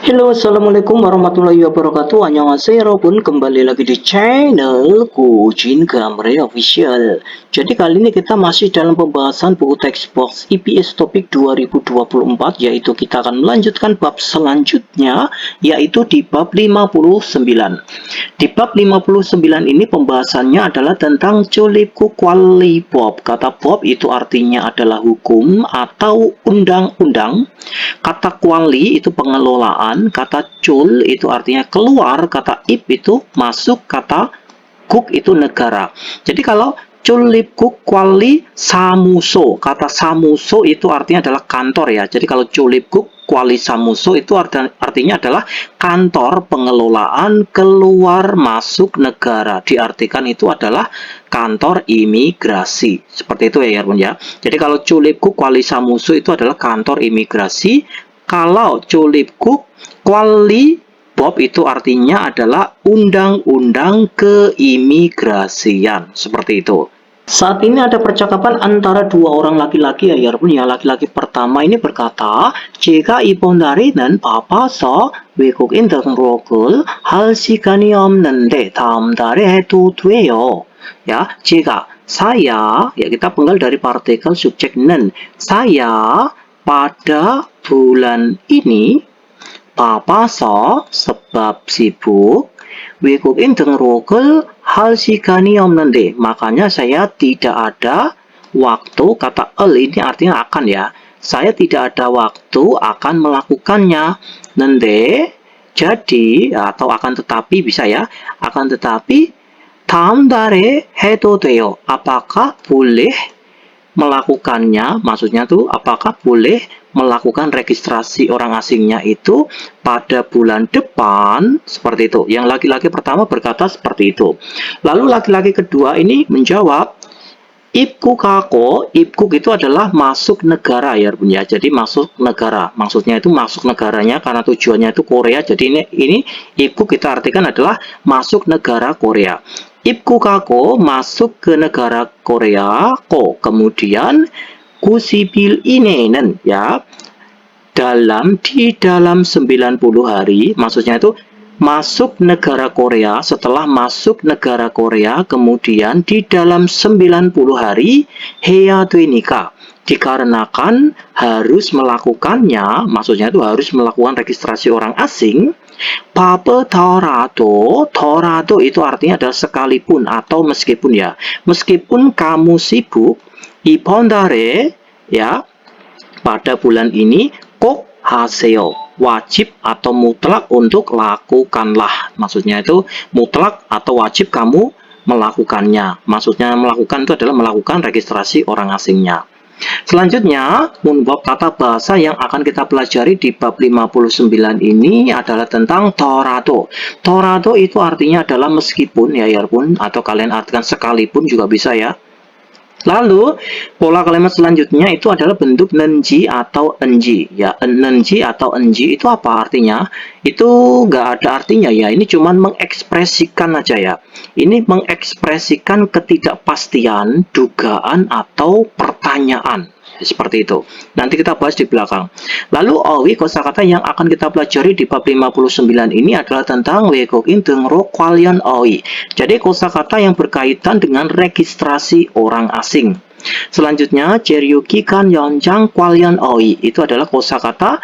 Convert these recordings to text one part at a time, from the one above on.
Halo, assalamualaikum warahmatullahi wabarakatuh. Annyeonghaseyo yarabbun, kembali lagi di channel Kujin Gamre Official. Jadi kali ini kita masih dalam pembahasan buku textbox IPS topik 2024, yaitu kita akan melanjutkan bab selanjutnya, yaitu di bab 59. Di bab 59 ini pembahasannya adalah tentang Cholipku Kwali Bob. Kata Bob itu artinya adalah hukum atau undang-undang. Kata kuali itu pengelolaan, kata cul itu artinya keluar, kata ip itu masuk, kata kuk itu negara. Jadi kalau Culipkuk Kuali Samuso, kata Samuso itu artinya adalah kantor ya. Jadi kalau Culipkuk Kuali Samuso itu artinya adalah kantor pengelolaan keluar masuk negara. Diartikan itu adalah kantor imigrasi. Seperti itu ya Yarpun ya. Jadi kalau Culipkuk Kuali Samuso itu adalah kantor imigrasi. Kalau Culipkuk Kuali Bob itu artinya adalah undang-undang keimigrasian. Seperti itu. Saat ini ada percakapan antara dua orang laki-laki ya 여러분 ya. Laki-laki pertama ini berkata, 제가 이번 달에는 바빠서 외국인 등록을 할 시간이 없는데 다음 달에 해도 돼요. Ya, saya, ya kita penggal dari partikel subjek nen. Saya pada bulan ini 바빠서 sebab sibuk, 외국인 등록을 할 시간이 없는데, makanya saya tidak ada waktu. Kata ini artinya akan ya, saya tidak ada waktu akan melakukannya. Nende jadi atau akan tetapi bisa ya, akan tetapi 다음 달에 해도 돼요. Apakah boleh melakukannya? Maksudnya tuh apakah boleh melakukan registrasi orang asingnya itu pada bulan depan, seperti itu. Yang laki-laki pertama berkata seperti itu. Lalu laki-laki kedua ini menjawab, 입국하고, 입국 itu adalah masuk negara ya Bun ya. Jadi masuk negara. Maksudnya itu masuk negaranya karena tujuannya itu Korea. Jadi ini 입국 kita artikan adalah masuk negara Korea. 입국하고 masuk ke negara Korea. Kemudian kusibil ine는 ya di dalam 90 hari, maksudnya itu masuk negara Korea, setelah masuk negara Korea kemudian di dalam 90 hari 해야 되니까, dikarenakan harus melakukannya, maksudnya itu harus melakukan registrasi orang asing. 더라도 itu artinya adalah sekalipun atau meskipun ya, meskipun kamu sibuk, 이번 달에 ya pada bulan ini 꼭 하세요, wajib atau mutlak untuk lakukanlah. Maksudnya itu mutlak atau wajib kamu melakukannya. Maksudnya melakukan itu adalah melakukan registrasi orang asingnya. Selanjutnya, bab tata bahasa yang akan kita pelajari di bab 59 ini adalah tentang 더라도. 더라도 itu artinya adalah meskipun ya Yarpun, atau kalian artikan sekalipun juga bisa ya. Lalu pola kalimat selanjutnya itu adalah bentuk nenji atau enji ya. Nenji atau enji itu apa artinya? Itu nggak ada artinya ya. Ini cuma mengekspresikan aja ya. Ini mengekspresikan ketidakpastian, dugaan atau pertanyaan. Seperti itu. Nanti kita bahas di belakang. Lalu owi kosakata yang akan kita pelajari di bab 59 ini adalah tentang 외국인 등록 관련 owi. Jadi kosakata yang berkaitan dengan registrasi orang asing. Selanjutnya 제류기간 연장 관련 owi. Itu adalah kosakata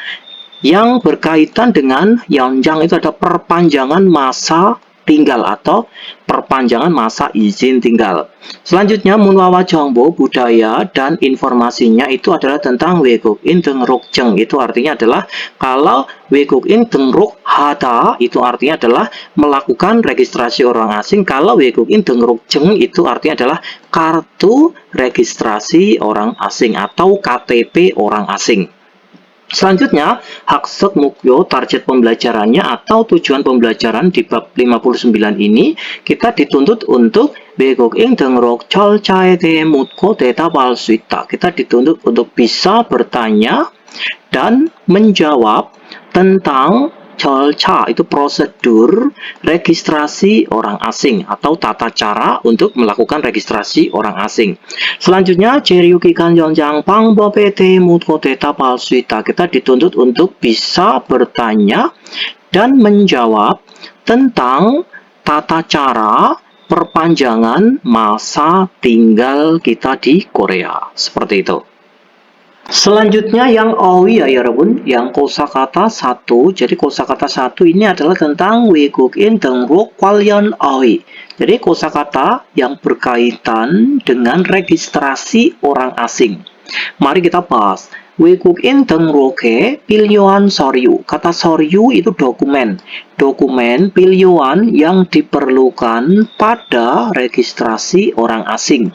yang berkaitan dengan 연장, itu ada perpanjangan masa tinggal atau perpanjangan masa izin tinggal. Selanjutnya 문화와 정보, budaya dan informasinya itu adalah tentang 외국인 등록증. Itu artinya adalah kalau 외국인 등록하다 itu artinya adalah melakukan registrasi orang asing. Kalau 외국인 등록증 itu artinya adalah kartu registrasi orang asing atau KTP orang asing. Selanjutnya, 학습 목표, target pembelajarannya atau tujuan pembelajaran di bab 59 ini, kita dituntut untuk 외국인 등록 절차에 대해 묻고 대답할 수 있다. Kita dituntut untuk bisa bertanya dan menjawab tentang 절차 itu prosedur registrasi orang asing atau tata cara untuk melakukan registrasi orang asing. Selanjutnya 재료기간 연장 방법에 대묻고 대답할 수 있다. Kita dituntut untuk bisa bertanya dan menjawab tentang tata cara perpanjangan masa tinggal kita di Korea. Seperti itu. Selanjutnya yang 어휘 ya 여러분, yang kosakata 1. Jadi kosakata 1 ini adalah tentang 외국인 등록 관련 어휘. Jadi kosakata yang berkaitan dengan registrasi orang asing. Mari kita bahas. 외국인 등록에 필요한 서류. Kata 서류 itu dokumen. Dokumen 필요한 yang diperlukan pada registrasi orang asing.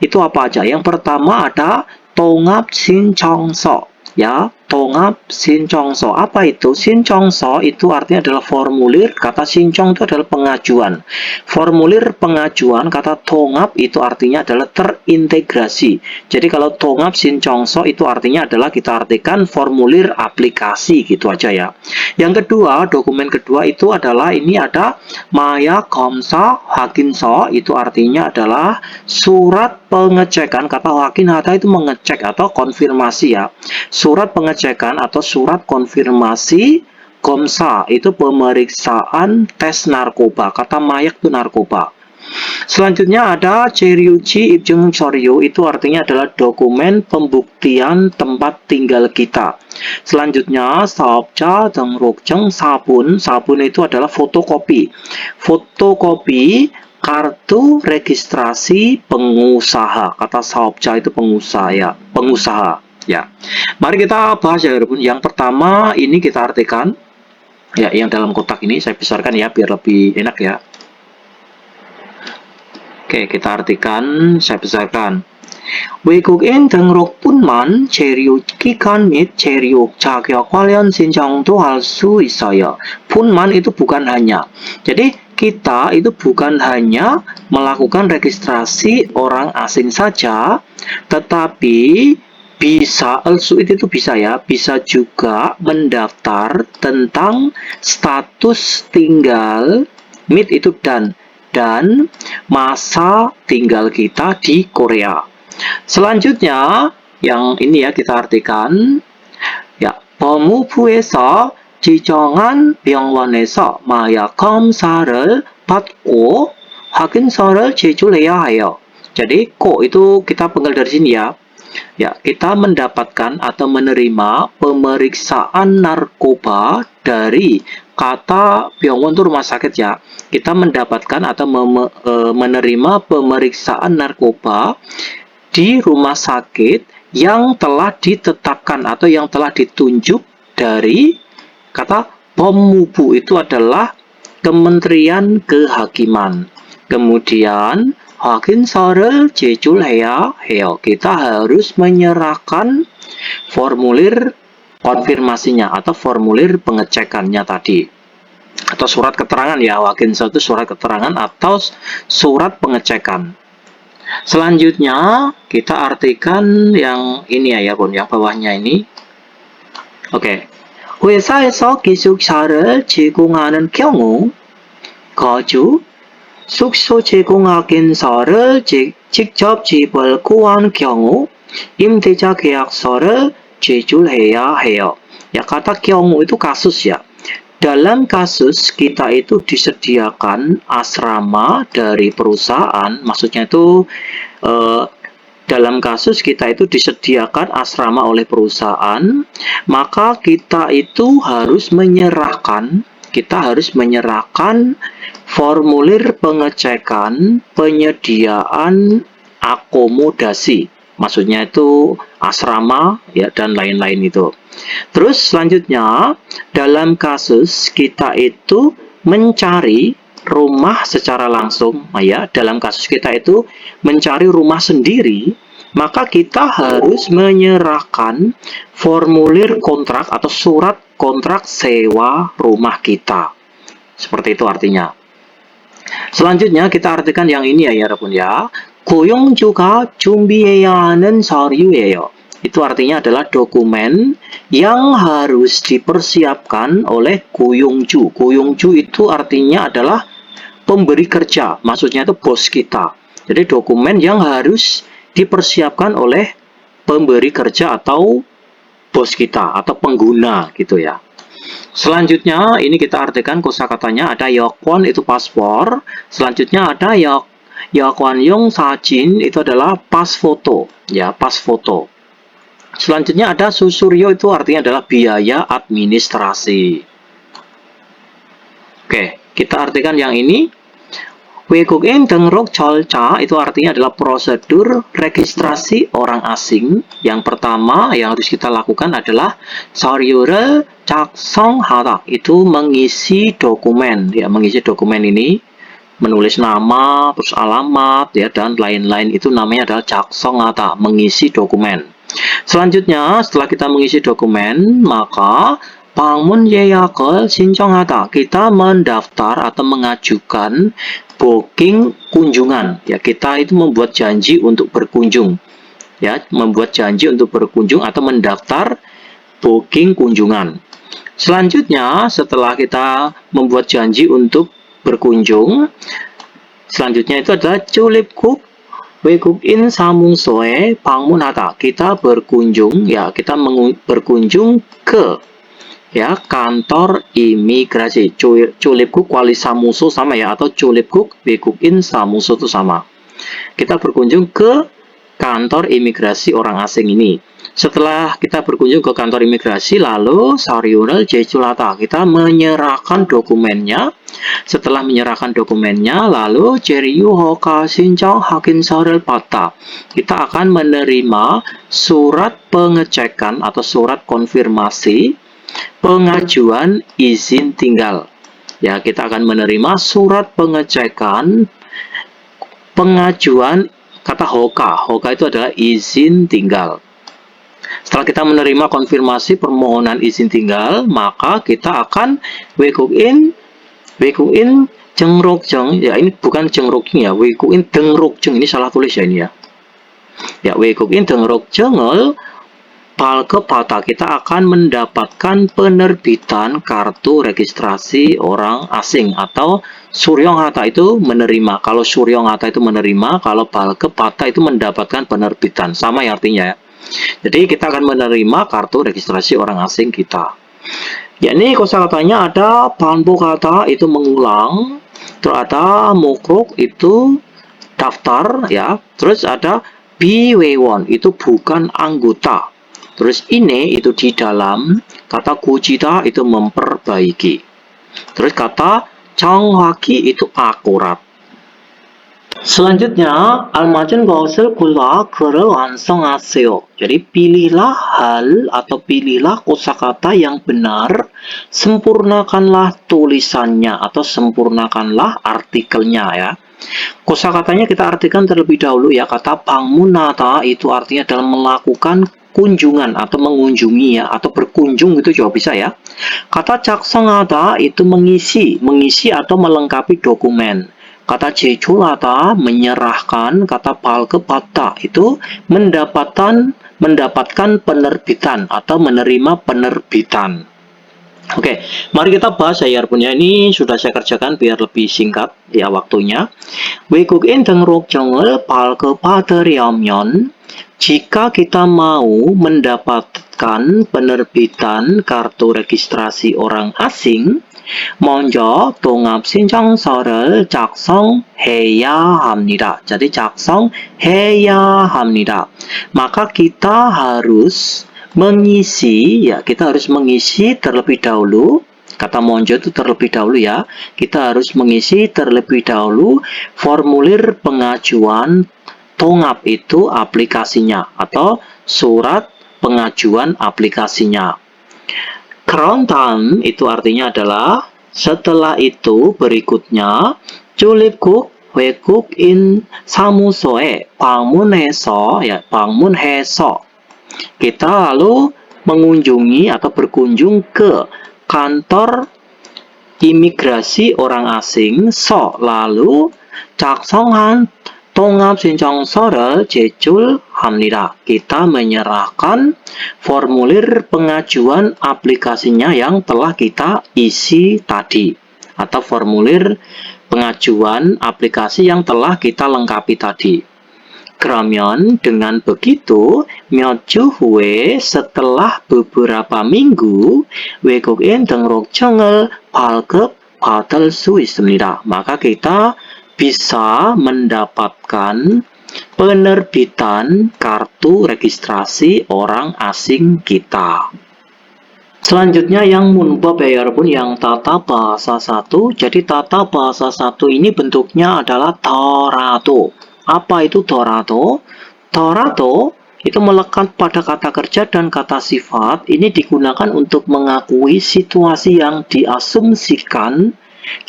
Itu apa aja? Yang pertama ada 통합 신청서. Ya, 통합 신청서. Apa itu? 신청서 itu artinya adalah formulir. Kata 신청 itu adalah pengajuan. Formulir pengajuan, kata 통합 itu artinya adalah terintegrasi. Jadi kalau 통합 신청서 itu artinya adalah kita artikan formulir aplikasi gitu aja ya. Yang kedua, dokumen kedua itu adalah ini ada 마약 검사 확인서. Itu artinya adalah surat pengecekan. Kata 확인하다 itu mengecek atau konfirmasi ya. Surat pengecekan atau surat konfirmasi. 검사 itu pemeriksaan tes narkoba. Kata mayak itu narkoba. Selanjutnya ada 재료지 입증 서류. Itu artinya adalah dokumen pembuktian tempat tinggal kita. Selanjutnya 사업자 등록증 sabun. Sabun itu adalah fotokopi. Fotokopi kartu registrasi pengusaha. Kata sa업자 itu pengusaha ya. Pengusaha. Ya, mari kita bahas ya Yarbun. Yang pertama ini kita artikan ya, yang dalam kotak ini saya besarkan ya biar lebih enak ya. Oke, kita artikan, saya besarkan. 외국인 등록뿐만 재료 기간 및 재료 자격 관련 신청도 할 수 있어요. 뿐만 itu bukan hanya. Jadi kita itu bukan hanya melakukan registrasi orang asing saja, tetapi bisa, also itu bisa ya, bisa juga mendaftar tentang status tinggal, mit itu dan masa tinggal kita di Korea. Selanjutnya, yang ini ya kita artikan, ya, 법무부에서 지정한 병원에서 마약 검사를 받고 확인서를 제출해야 해요. Jadi, kok itu kita penggal dari sini ya. Ya, kita mendapatkan atau menerima pemeriksaan narkoba dari kata 병원 itu rumah sakit ya. Kita mendapatkan atau menerima pemeriksaan narkoba di rumah sakit yang telah ditetapkan atau yang telah ditunjuk dari kata 법무부 itu adalah Kementerian Kehakiman. Kemudian 확인서를 제출해야 해요. Kita harus menyerahkan formulir konfirmasinya atau formulir pengecekannya tadi. Atau surat keterangan ya. 확인서 itu surat keterangan atau surat pengecekan. Selanjutnya kita artikan yang ini ya Bun, yang bawahnya ini. Oke. 회사에서 기숙사를 제공하는 경우 거주 숙소 제공 확인서를 직접 집을 구한 경우 임대차 계약서를 제출해야 해요. Ya, kata 경우 itu kasus ya. Dalam kasus kita itu disediakan asrama dari perusahaan, maksudnya itu dalam kasus kita itu disediakan asrama oleh perusahaan, maka kita itu harus menyerahkan formulir pengecekan penyediaan akomodasi. Maksudnya itu asrama ya dan lain-lain itu. Terus selanjutnya dalam kasus kita itu mencari rumah secara langsung ya, dalam kasus kita itu mencari rumah sendiri, maka kita harus menyerahkan formulir kontrak atau surat kontrak sewa rumah kita. Seperti itu artinya. Selanjutnya kita artikan yang ini ya 여러분 ya. 고용주가 준비해야 하는 서류예요. Itu artinya adalah dokumen yang harus dipersiapkan oleh 고용주. 고용주 itu artinya adalah pemberi kerja, maksudnya itu bos kita. Jadi dokumen yang harus dipersiapkan oleh pemberi kerja atau bos kita atau pengguna gitu ya. Selanjutnya ini kita artikan kosakatanya ada 여권 itu paspor. Selanjutnya ada 여권용 사진 itu adalah pas foto ya, pas foto. Selanjutnya ada 수수료 itu artinya adalah biaya administrasi. Oke, kita artikan yang ini. 외국인 등록 절차 itu artinya adalah prosedur registrasi orang asing. Yang pertama yang harus kita lakukan adalah 서류를 작성하다. Itu mengisi dokumen ya, mengisi dokumen ini menulis nama, terus alamat ya dan lain-lain, itu namanya adalah 작성하다, mengisi dokumen. Selanjutnya setelah kita mengisi dokumen, maka 방문 예약을 신청하다, kita mendaftar atau mengajukan booking kunjungan ya, kita itu membuat janji untuk berkunjung ya, membuat janji untuk berkunjung atau mendaftar booking kunjungan. Selanjutnya setelah kita membuat janji untuk berkunjung, selanjutnya itu adalah 출입국 외국인 사무소에 방문하다, kita berkunjung ya, kita berkunjung ke ya kantor imigrasi. 출입국 관리사무소 sama ya, atau 출입국 외국인 사무소 itu sama. Kita berkunjung ke kantor imigrasi orang asing ini. Setelah kita berkunjung ke kantor imigrasi, lalu 서류를 제출하다, kita menyerahkan dokumennya. Setelah menyerahkan dokumennya, lalu 재료 허가 신청 확인서를 받다, kita akan menerima surat pengecekan atau surat konfirmasi pengajuan izin tinggal ya, kita akan menerima surat pengecekan pengajuan, kata hoka itu adalah izin tinggal. Setelah kita menerima konfirmasi permohonan izin tinggal, maka kita akan 외국인 등록증 ya, ini bukan 증록증 ya, 외국인 등록증, ini salah tulis ya ini ya. Ya, 외국인 등록증을 발급받아, kita akan mendapatkan penerbitan kartu registrasi orang asing, atau 수령하다 itu menerima. Kalau 수령하다 itu menerima, kalau 발급받아 itu mendapatkan penerbitan, sama ya artinya ya. Jadi kita akan menerima kartu registrasi orang asing kita. Ya, ini kosakatanya ada 반복하다 itu mengulang, terus ada 목록 itu daftar ya, terus ada 비회원 itu bukan anggota. Terus ini itu di dalam, kata 고치다 itu memperbaiki. Terus kata 정확히 itu akurat. Selanjutnya, 알맞은 것을 골라 글을 완성하세요. Jadi pilihlah hal atau pilihlah kosakata yang benar, sempurnakanlah tulisannya atau sempurnakanlah artikelnya ya. Kosakatanya kita artikan terlebih dahulu ya, kata 방문하다 itu artinya adalah melakukan kunjungan atau mengunjungi ya, atau berkunjung itu juga bisa ya. Kata 작성하다 itu mengisi atau melengkapi dokumen. Kata 제출하다 menyerahkan, kata 발급받다 itu mendapatkan penerbitan atau menerima penerbitan. Oke, mari kita bahas ya punya ini sudah saya kerjakan biar lebih singkat ya waktunya. 외국인 등록증을 발급받으려면, jika kita mau mendapatkan penerbitan kartu registrasi orang asing, 먼저 통합신청서를 작성해야 합니다. Jadi 작성해야 합니다. Maka kita harus mengisi ya, kita harus mengisi terlebih dahulu. Kata 먼저 itu terlebih dahulu ya. Kita harus mengisi terlebih dahulu formulir pengajuan 통합 itu aplikasinya atau surat pengajuan aplikasinya. 그런 다음 itu artinya adalah setelah itu berikutnya 출입국 외국인 사무소에 방문해서 ya, 방문해서 kita lalu mengunjungi atau berkunjung ke kantor imigrasi orang asing, lalu 작성한 통합신청서를 제출하다, 합니다. Kita menyerahkan formulir pengajuan aplikasinya yang telah kita isi tadi, atau formulir pengajuan aplikasi yang telah kita lengkapi tadi. 그러면 dengan begitu 몇 주 후에 setelah beberapa minggu 외국인 등록증을 발급받을 수 있습니다. Maka kita bisa mendapatkan penerbitan kartu registrasi orang asing kita. Selanjutnya yang munbab ya 여러분, yang tata bahasa 1. Jadi tata bahasa 1 ini bentuknya adalah 더라도. Apa itu 더라도? 더라도 itu melekat pada kata kerja dan kata sifat. Ini digunakan untuk mengakui situasi yang diasumsikan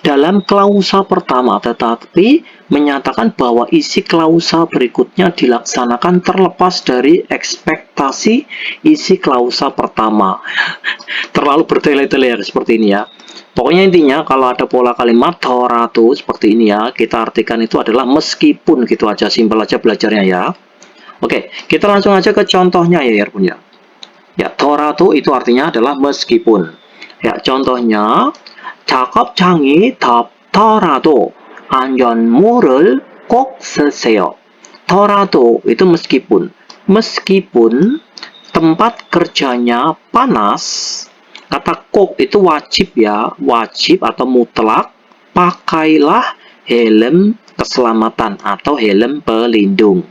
dalam klausa pertama, tetapi menyatakan bahwa isi klausa berikutnya dilaksanakan terlepas dari ekspektasi isi klausa pertama. Terlalu bertele-tele seperti ini ya. Pokoknya intinya kalau ada pola kalimat 더라도 seperti ini ya, kita artikan itu adalah meskipun, gitu aja, simpel aja belajarnya ya. Oke, kita langsung aja ke contohnya ya 여러분 ya. Ya, 더라도 itu artinya adalah meskipun. Ya, contohnya 작업장이 덥더라도 안전모를 꼭 쓰세요. 더라도 itu meskipun. Meskipun tempat kerjanya panas, kata 꼭 itu wajib ya, wajib atau mutlak, pakailah helm keselamatan atau helm pelindung.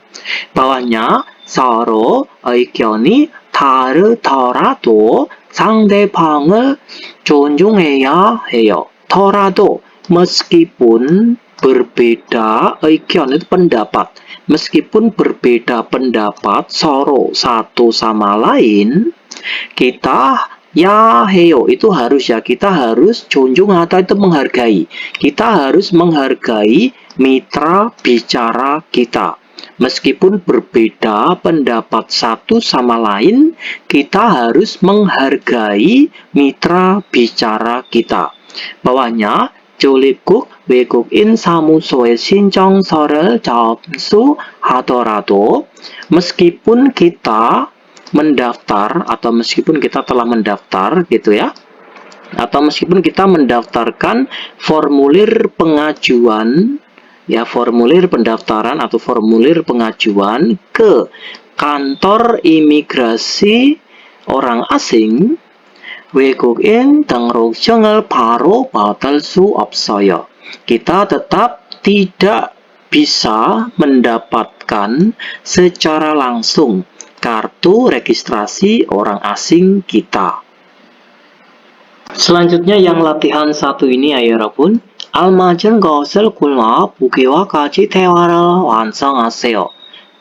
Bawahnya 서로 의견이 다르더라도 상대방을 존중해야 해요. 더라도 meskipun berbeda, 의견 itu pendapat. Meskipun berbeda pendapat, 서로 satu sama lain, kita ya heyo itu harus ya, kita harus junjung atau itu menghargai. Kita harus menghargai mitra bicara kita. Meskipun berbeda pendapat satu sama lain, kita harus menghargai mitra bicara kita. Bawahnya, 조립국 외국인 사무소에 신청서를 접수하더라도, meskipun kita mendaftar atau meskipun kita telah mendaftar gitu ya, atau meskipun kita mendaftarkan formulir pengajuan ya, formulir pendaftaran atau formulir pengajuan ke kantor imigrasi orang asing, 외국인 등록증을 바로 받을 수 없어요. Kita tetap tidak bisa mendapatkan secara langsung kartu registrasi orang asing kita. Selanjutnya yang latihan 1 ini ya 여러분. 알맞은 것을 골라 보기와 같이 대화를 완성하세요.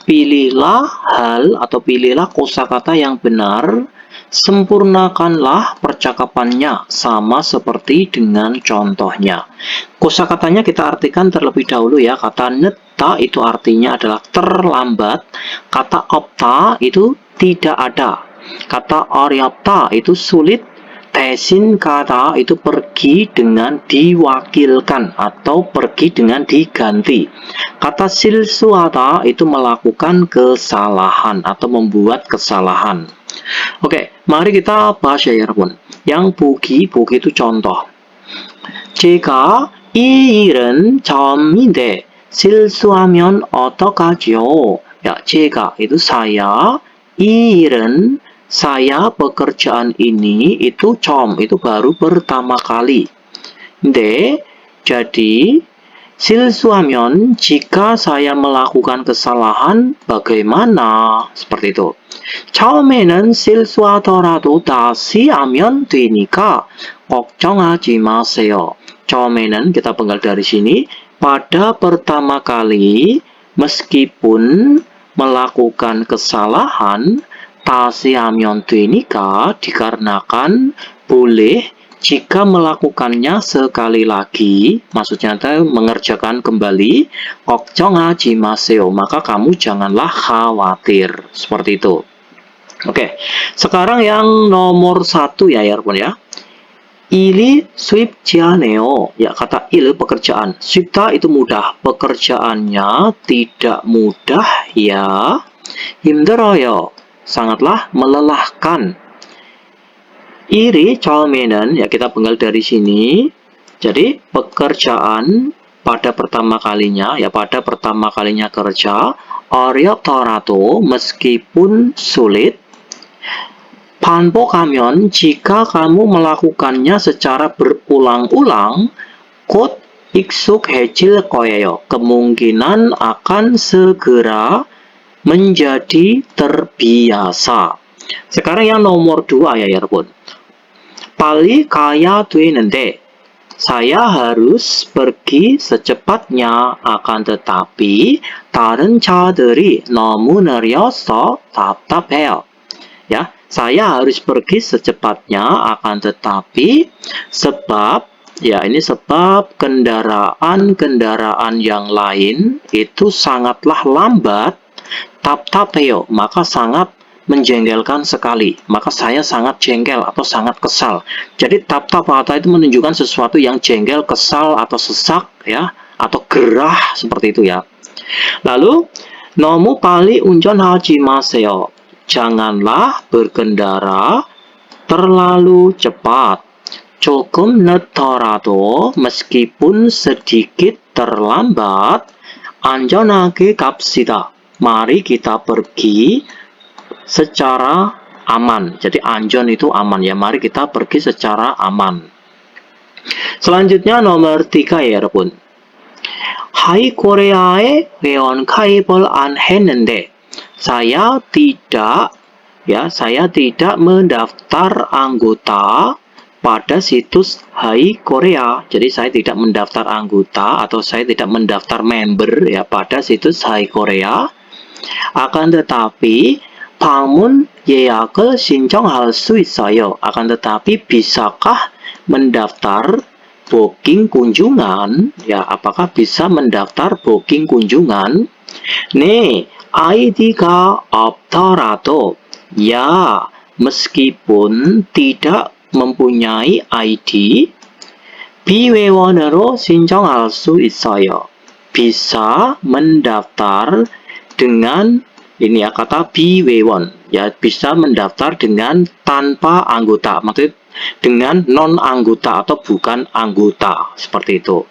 Pilihlah hal atau pilihlah kosakata yang benar, sempurnakanlah percakapannya sama seperti dengan contohnya. Kosakatanya kita artikan terlebih dahulu ya. Kata 늦다 itu artinya adalah terlambat. Kata 없다 itu tidak ada. Kata 어렵다 itu sulit. 대신 가다 itu pergi dengan diwakilkan atau pergi dengan diganti. Kata 실수하다 itu melakukan kesalahan atau membuat kesalahan. Oke, mari kita bahas ya 여러분. Yang 보기 itu contoh. 제가 이 일은 처음인데 실수하면 어떡하죠? Ya, 제가 itu saya, 이 일은 saya, pekerjaan ini itu itu baru pertama kali. Jadi 실수하면 jika saya melakukan kesalahan bagaimana? Seperti itu. 처음에는 실수하더라도 다시 하면 되니까 걱정하지 마세요. 처음에는 kita penggal dari sini, pada pertama kali meskipun melakukan kesalahan, 다시 하면 되니까 dikarenakan boleh jika melakukannya sekali lagi, maksudnya mengerjakan kembali, 걱정하지 마세요, maka kamu janganlah khawatir. Seperti itu. Oke, sekarang yang nomor 1 ya 여러분 ya. 일이 쉽지 않아요. Ya, kata il pekerjaan. 쉽다 itu mudah, pekerjaannya tidak mudah ya. 힘들어요. sangatlah melelahkan. iri 처음에는 ya kita penggal dari sini. Jadi pekerjaan pada pertama kalinya kerja 어렵더라도 meskipun sulit. 반복하면 jika kamu melakukannya secara berulang-ulang 곧 익숙해질 거예요. kemungkinan akan segera menjadi terbiasa. Sekarang yang nomor 2 ya 여러분. 빨리 가야 되는데 saya harus pergi secepatnya akan tetapi 다른 차들이 너무 느려서 답답해요. Ya, saya harus pergi secepatnya akan tetapi sebab kendaraan yang lain itu sangatlah lambat. 답답해요, maka sangat menjengkelkan sekali. Maka saya sangat jengkel atau sangat kesal. Jadi 답답하다 itu menunjukkan sesuatu yang jengkel, kesal atau sesak ya, atau gerah seperti itu ya. Lalu 너무 빨리 운전하지 마세요. janganlah berkendara terlalu cepat. 조금 늦더라도 meskipun sedikit terlambat. 안전하게 갑시다. mari kita pergi secara aman. Jadi 안전 itu aman ya. Mari kita pergi secara aman. Selanjutnya nomor 3 ya 여러분. 하이코리아에 회원 가입을 안 했는데 saya tidak mendaftar anggota pada situs Hai Korea. Jadi saya tidak mendaftar anggota atau saya tidak mendaftar member ya pada situs Hai Korea. Akan tetapi 방문 예약을 신청할 수 있어요. Akan tetapi bisakah mendaftar booking kunjungan? Ya, apakah bisa mendaftar booking kunjungan? 네, 아이디가 없더라도 ya, meskipun tidak mempunyai ID, 비회원으로 신청할 수 있어요. bisa mendaftar dengan ini ya kata 비회원 ya, bisa mendaftar dengan tanpa anggota, maksudnya dengan non anggota atau bukan anggota seperti itu.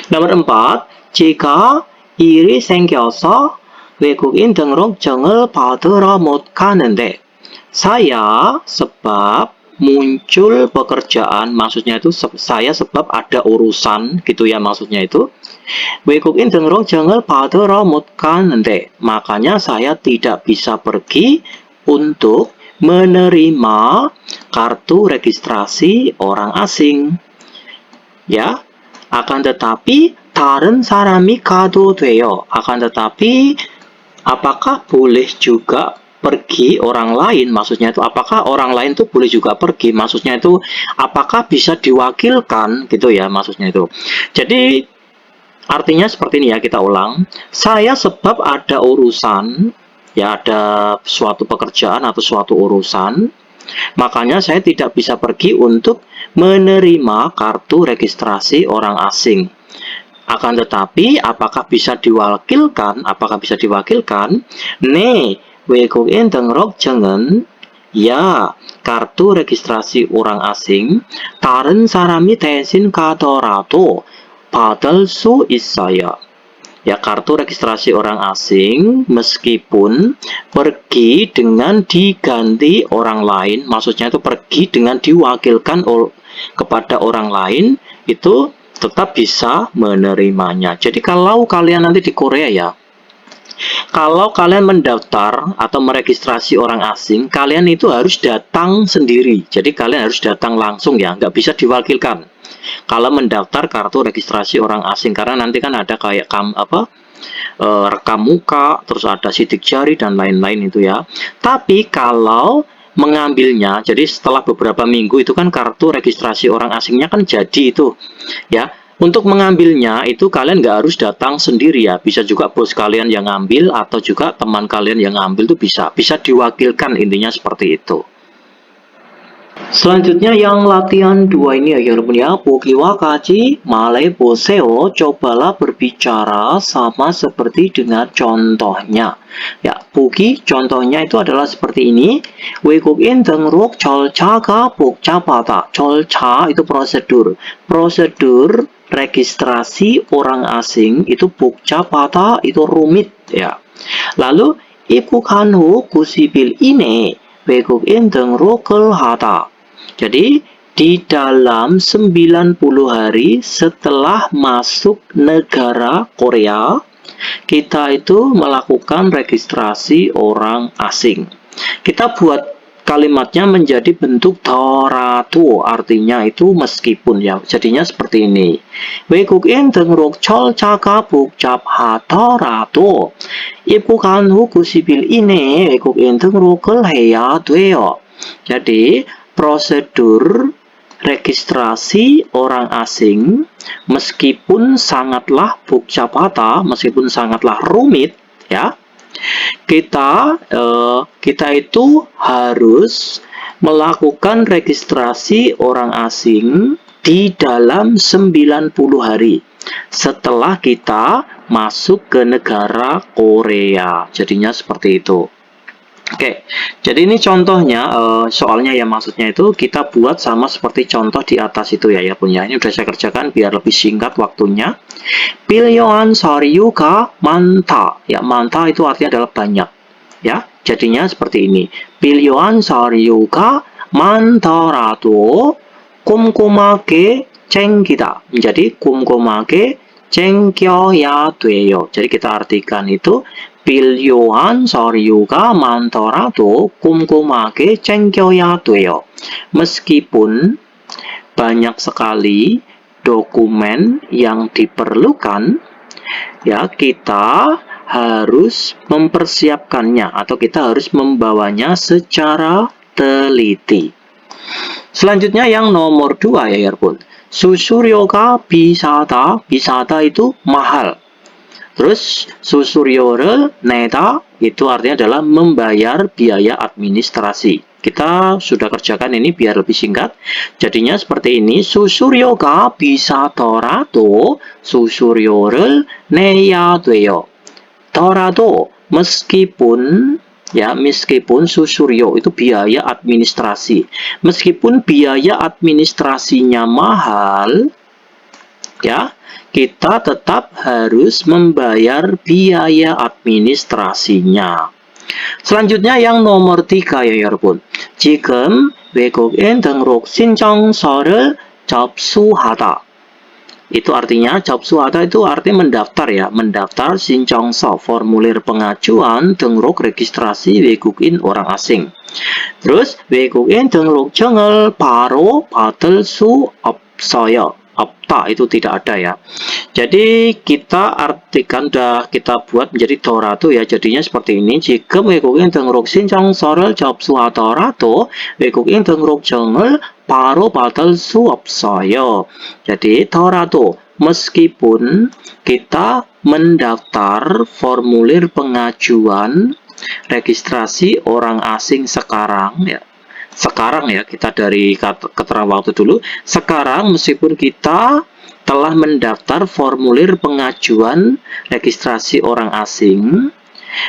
Nomor 4, jika 일이 생겨서 외국인 등록증을 받으러 못 가는데 saya sebab muncul pekerjaan, maksudnya itu saya sebab ada urusan gitu ya, maksudnya itu 외국인 등록증을 받으러 못 가는데 makanya saya tidak bisa pergi untuk menerima kartu registrasi orang asing ya. Akan tetapi 다른 사람이 가도 돼요. akan tetapi apakah boleh juga pergi orang lain? Maksudnya itu apakah orang lain itu boleh juga pergi? Maksudnya itu apakah bisa diwakilkan gitu ya, maksudnya itu. Jadi artinya seperti ini ya, kita ulang. Saya sebab ada urusan ya, ada suatu pekerjaan atau suatu urusan, makanya saya tidak bisa pergi untuk menerima kartu registrasi orang asing. Akan tetapi apakah bisa diwakilkan? 네, 외국인 등록증은 ya, kartu registrasi orang asing 다른 사람이 대신 가더라도 받을 수 있어요. Ya, kartu registrasi orang asing meskipun pergi dengan diganti orang lain, maksudnya itu pergi dengan diwakilkan kepada orang lain, itu tetap bisa menerimanya. Jadi kalau kalian nanti di Korea ya, kalau kalian mendaftar atau meregistrasi orang asing, kalian itu harus datang sendiri. Jadi kalian harus datang langsung ya, nggak bisa diwakilkan. Kalau mendaftar kartu registrasi orang asing, karena nanti kan ada kayak rekam muka, terus ada sidik jari dan lain-lain itu ya. Tapi kalau mengambilnya, jadi setelah beberapa minggu itu kan kartu registrasi orang asingnya kan jadi itu ya. Untuk mengambilnya itu kalian nggak harus datang sendiri ya, bisa juga bos kalian yang ngambil atau juga teman kalian yang ngambil itu bisa diwakilkan, intinya seperti itu. Selanjutnya yang latihan 2 ini ya 여러분 ya. 보기와 같이 말해보세요. cobalah berbicara sama seperti dengan contohnya. Ya, 보기 contohnya itu adalah seperti ini. 외국인 등록 절차가 복잡하다. 절차 itu prosedur. Prosedur registrasi orang asing itu 복잡하다 itu rumit ya. Lalu 입국한 후 90일 이내에 외국인 등록을 하다. Jadi, di dalam 90 hari setelah masuk negara Korea, kita itu melakukan registrasi orang asing. Kita buat kalimatnya menjadi bentuk 더라도, artinya itu meskipun ya. Jadinya seperti ini. 외국인 등록 절차가 복잡하더라도 입국한 후 90일 이내에 외국인 등록을 해야 돼요. Jadi, prosedur registrasi orang asing meskipun sangatlah 복잡하다, meskipun sangatlah rumit ya, kita itu harus melakukan registrasi orang asing di dalam 90 hari setelah kita masuk ke negara Korea. Jadinya seperti itu. Oke, jadi ini contohnya, soalnya ya maksudnya itu kita buat sama seperti contoh di atas itu ya punya. Ini udah saya kerjakan biar lebih singkat waktunya. 필요한 서류가 많다. Ya, 많다 itu artinya adalah banyak. Ya, jadinya seperti ini. 필요한 서류가 많더라도 꼼꼼하게 챙기다. Menjadi 꼼꼼하게 챙겨야 돼요. Jadi kita artikan itu 필요한 서류가 많더라도 꼼꼼하게 챙겨야 돼요. Meskipun banyak sekali dokumen yang diperlukan, ya kita harus mempersiapkannya atau kita harus membawanya secara teliti. Selanjutnya yang nomor 2 ya 여러분. 수수료가 비싸다. 비싸다 itu mahal. Terus 수수료를 내다 itu artinya adalah membayar biaya administrasi. Kita sudah kerjakan ini biar lebih singkat. Jadinya seperti ini. 수수료가 비싸더라도 수수료를 내야 돼요. 더라도 meskipun ya, meskipun 수수료 itu biaya administrasi. Meskipun biaya administrasinya mahal ya, kita tetap harus membayar biaya administrasinya. Selanjutnya yang nomor 3 ya 여러분. 지금 외국인 등록 신청서를 접수하다. Itu artinya 접수하다 itu artinya mendaftar ya, mendaftar 신청서, formulir pengajuan 등록 registrasi 외국인 orang asing. Terus 외국인 등록증을 바로 받을 수 없어요. Opta itu tidak ada ya. Jadi kita artikan kita buat menjadi 더라도 ya. Jadinya seperti ini. 지금 외국인 등록 신청서를 접수하더라도 외국인 등록증을 바로 받을 수 없어요. Jadi 더라도 meskipun kita mendaftar formulir pengajuan registrasi orang asing sekarang ya. Sekarang ya, kita dari keterangan waktu dulu. Sekarang meskipun kita telah mendaftar formulir pengajuan registrasi orang asing,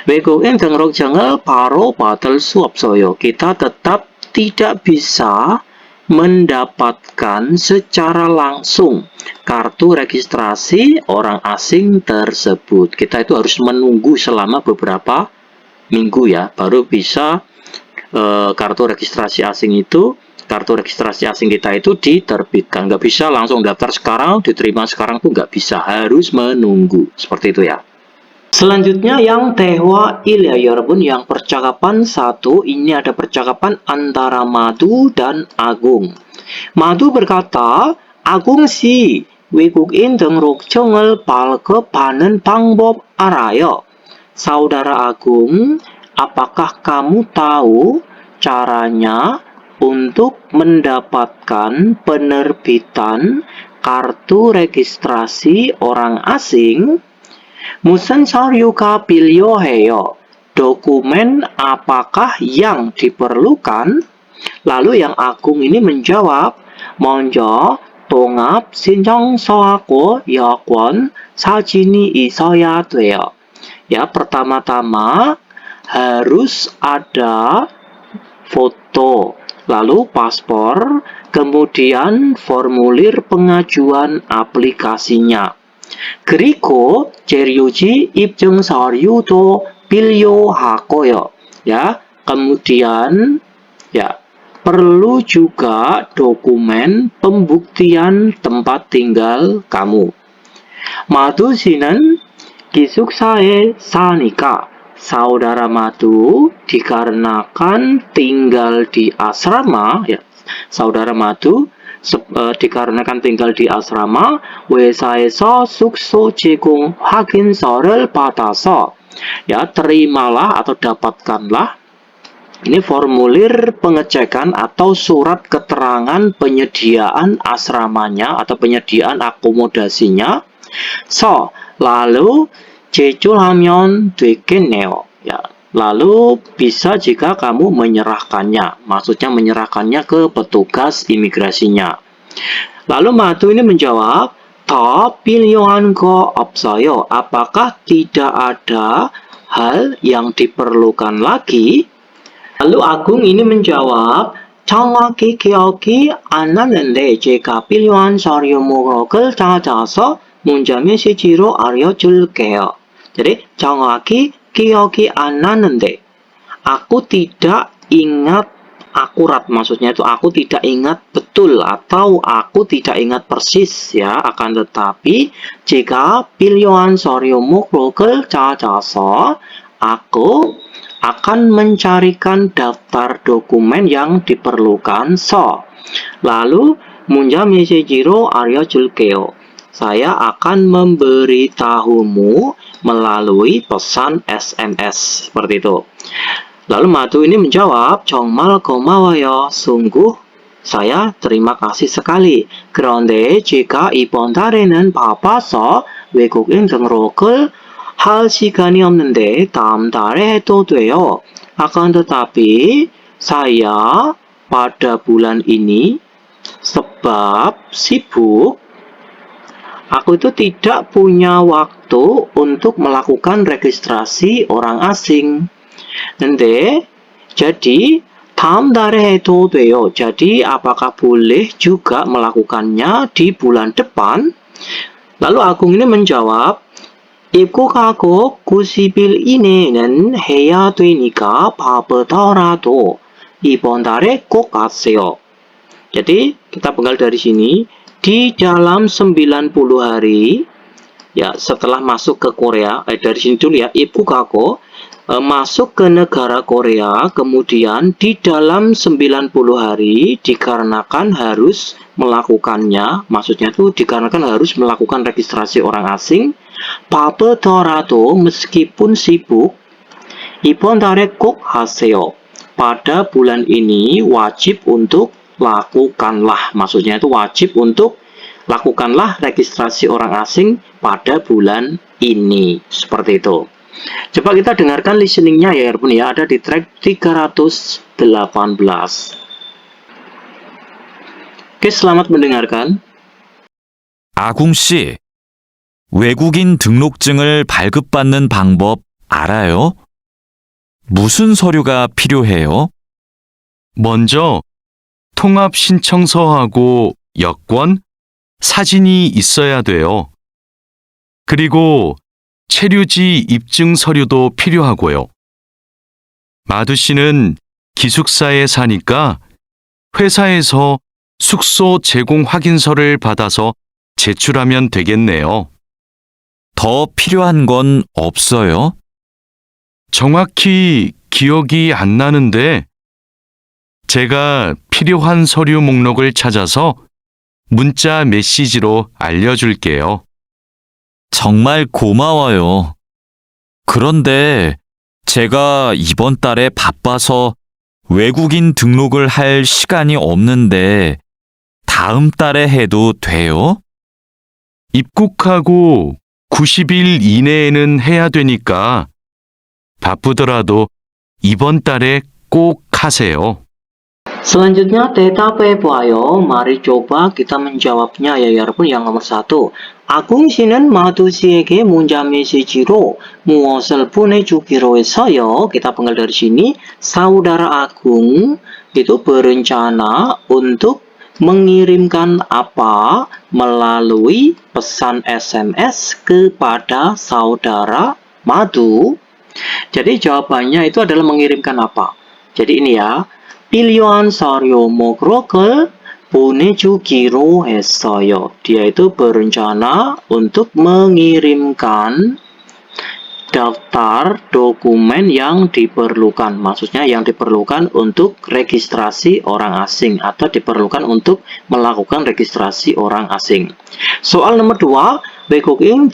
외국인 등록증을 바로 받을 수 없어요. Kita tetap tidak bisa mendapatkan secara langsung kartu registrasi orang asing tersebut. Kita itu harus menunggu selama beberapa minggu ya, baru bisa kartu registrasi asing kita itu diterbitkan. Nggak bisa langsung daftar sekarang, diterima sekarang tuh nggak bisa, harus menunggu seperti itu ya. Selanjutnya yang 대화일 ya 여러분, yang percakapan 1 ini ada percakapan antara Madu dan Agung. Madu berkata, Agung 씨, 외국인 등록증을 발급하는 방법 알아요? Saudara Agung, apakah kamu tahu caranya untuk mendapatkan penerbitan kartu registrasi orang asing? 무슨 서류가 필요해요? Dokumen apakah yang diperlukan? Lalu yang Agung ini menjawab, 먼저 통합 신청서하고 여권 사진이 있어야 돼요. Ya, pertama-tama harus ada foto, lalu paspor, kemudian formulir pengajuan aplikasinya. 그리고 재료지 입증 서류도 필요하고요. Ya, kemudian ya perlu juga dokumen pembuktian tempat tinggal kamu. Madu 씨는 기숙사에 사니까 saudara Madu dikarenakan tinggal di asrama, ya, saudara Madu dikarenakan tinggal di asrama, 회사에서 숙소 제공 확인서를 받아서, ya, terimalah atau dapatkanlah ini formulir pengecekan atau surat keterangan penyediaan asramanya atau penyediaan akomodasinya. So, lalu 제출하면 되겠네요. Ya, lalu bisa jika kamu menyerahkannya, maksudnya menyerahkannya ke petugas imigrasinya. Lalu Madu ini menjawab, 더 필요한 거 없어요. Apakah tidak ada hal yang diperlukan lagi? Lalu Agung ini menjawab, 정확히 기억이 안 나는데 제가 필요한 서류 목록을 찾아서 문자 메시지로 알려줄게요. Jadi, 정확히 기억이 안 나는데, aku tidak ingat akurat, maksudnya itu aku tidak ingat betul atau aku tidak ingat persis, ya. Akan tetapi jika 필요한 서류 목록을 찾아서 aku akan mencarikan daftar dokumen yang diperlukan. So, lalu 문자 메시지로 알려줄게요. Saya akan memberitahumu melalui pesan SMS, seperti itu. Lalu Madu ini menjawab, 정말 고마워요. Sungguh saya terima kasih sekali. 그런데 제가 이번 달에는 바빠서 외국인 등록을 할 시간이 없는데 다음 달에 해도 돼요. Akan tetapi saya pada bulan ini sebab sibuk, aku itu tidak punya waktu untuk melakukan registrasi orang asing. 근데 jadi 다음 달에 해도 돼요. Jadi apakah boleh juga melakukannya di bulan depan? Lalu Agung ini menjawab, 입국하고 90일 이내에는 해야 되니까 바쁘더라도 이번 달에 꼭 하세요. Jadi kita penggal dari sini, di dalam 90 hari, ya, setelah masuk ke Korea, dari sini dulu ya, 입국하고 masuk ke negara Korea, kemudian di dalam 90 hari dikarenakan harus melakukannya, maksudnya itu dikarenakan harus melakukan registrasi orang asing, 바쁘더라도 meskipun sibuk, 이번 달에 꼭 하세요. Pada bulan ini wajib untuk lakukanlah, maksudnya itu wajib untuk lakukanlah registrasi orang asing pada bulan ini, seperti itu. Coba kita dengarkan listeningnya ya Erbun ya, ada di track 318. Oke, selamat mendengarkan. 아궁 씨, 외국인 등록증을 발급받는 방법 알아요? 무슨 서류가 필요해요? 먼저 통합 신청서하고 여권, 사진이 있어야 돼요. 그리고 체류지 입증 서류도 필요하고요. 마두 씨는 기숙사에 사니까 회사에서 숙소 제공 확인서를 받아서 제출하면 되겠네요. 더 필요한 건 없어요? 정확히 기억이 안 나는데 제가 필요한 서류 목록을 찾아서 문자 메시지로 알려줄게요. 정말 고마워요. 그런데 제가 이번 달에 바빠서 외국인 등록을 할 시간이 없는데 다음 달에 해도 돼요? 입국하고 90일 이내에는 해야 되니까 바쁘더라도 이번 달에 꼭 하세요. Selanjutnya 대답해봐요. Mari coba kita menjawabnya ya 여러분. Yang nomor 1. 아궁 씨는 마두 씨에게 문자 메시지로 무엇을 보내주기로 했어요? Kita penggal dari sini. Saudara Agung itu berencana untuk mengirimkan apa melalui pesan SMS kepada saudara Madu. Jadi jawabannya itu adalah mengirimkan apa? Jadi ini ya. 필요한 서류 목록을 보내주기로 했어요. Dia itu berencana untuk mengirimkan daftar dokumen yang diperlukan. Maksudnya yang diperlukan untuk registrasi orang asing atau diperlukan untuk melakukan registrasi orang asing. Soal nomor 2, 외국인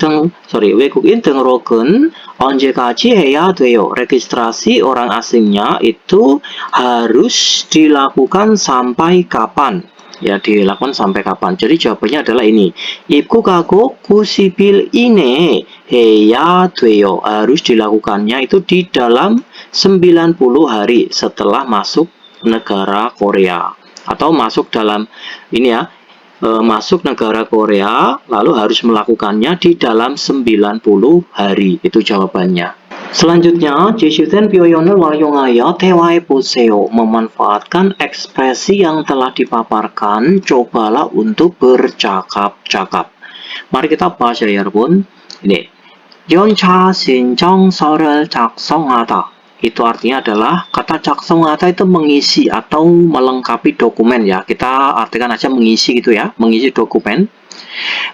등록은 언제까지 해야 돼요? Registrasi orang asingnya itu harus dilakukan sampai kapan? Ya, dilakukan sampai kapan? Jadi jawabannya adalah ini. 입국하고 90일 이내에 해야 돼요. Harus dilakukannya itu di dalam 90 hari setelah masuk negara Korea. Atau masuk dalam ini ya. Masuk negara Korea, lalu harus melakukannya di dalam 90 hari. Itu jawabannya. Selanjutnya, 제시된 표현을 활용하여 대화해보세요. Memanfaatkan ekspresi yang telah dipaparkan, cobalah untuk bercakap-cakap. Mari kita bahas ya, 여러분. Ini, 연차 신청서를 작성하다. Itu artinya adalah kata 작성하다 itu mengisi atau melengkapi dokumen ya. Kita artikan aja mengisi gitu ya, mengisi dokumen.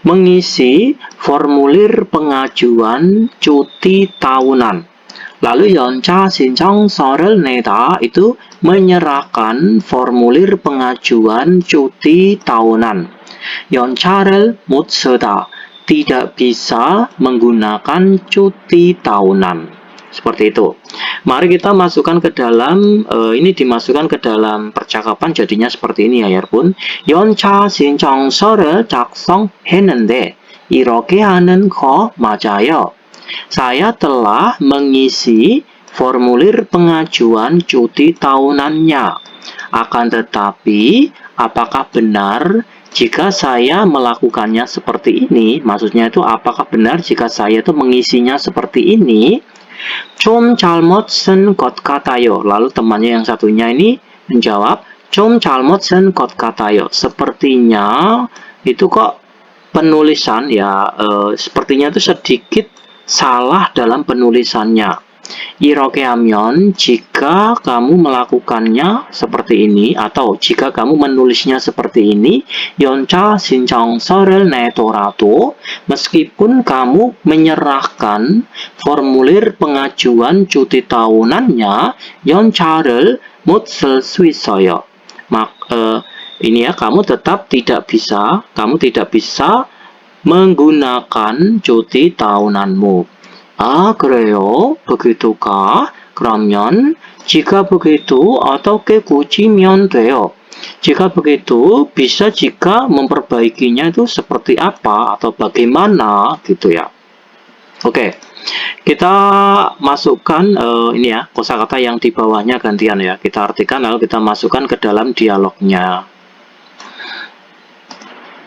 Mengisi formulir pengajuan cuti tahunan. Lalu 연차 신청서를 내다 itu menyerahkan formulir pengajuan cuti tahunan. 연차를 못 쓰다 tidak bisa menggunakan cuti tahunan. Seperti itu. Mari kita masukkan ke dalam ini dimasukkan ke dalam percakapan jadinya seperti ini ya 여러분. 연차 신청서를 작성했는데 이렇게 하는 거 맞아요. Saya telah mengisi formulir pengajuan cuti tahunannya. Akan tetapi, apakah benar jika saya melakukannya seperti ini? Maksudnya itu apakah benar jika saya itu mengisinya seperti ini? 좀 잘못 쓴 것 같아요. Lalu temannya yang satunya ini menjawab, 좀 잘못 쓴 것 같아요. Sepertinya itu kok penulisan ya, sepertinya itu sedikit salah dalam penulisannya. 이렇게 하면 jika kamu melakukannya seperti ini atau jika kamu menulisnya seperti ini, 연차 신청서를 내더라도 meskipun kamu menyerahkan formulir pengajuan cuti tahunannya, 연차를 못 쓸 수 있어요. Ini ya, kamu tidak bisa menggunakan cuti tahunanmu. 아, 그래요? begitukah? 그러면 jika begitu 어떻게 고치면 돼요? Jika begitu, bisa jika memperbaikinya itu seperti apa atau bagaimana gitu ya. Oke. Kita masukkan ini ya, kosakata yang di bawahnya gantian ya. Kita artikan lalu kita masukkan ke dalam dialognya.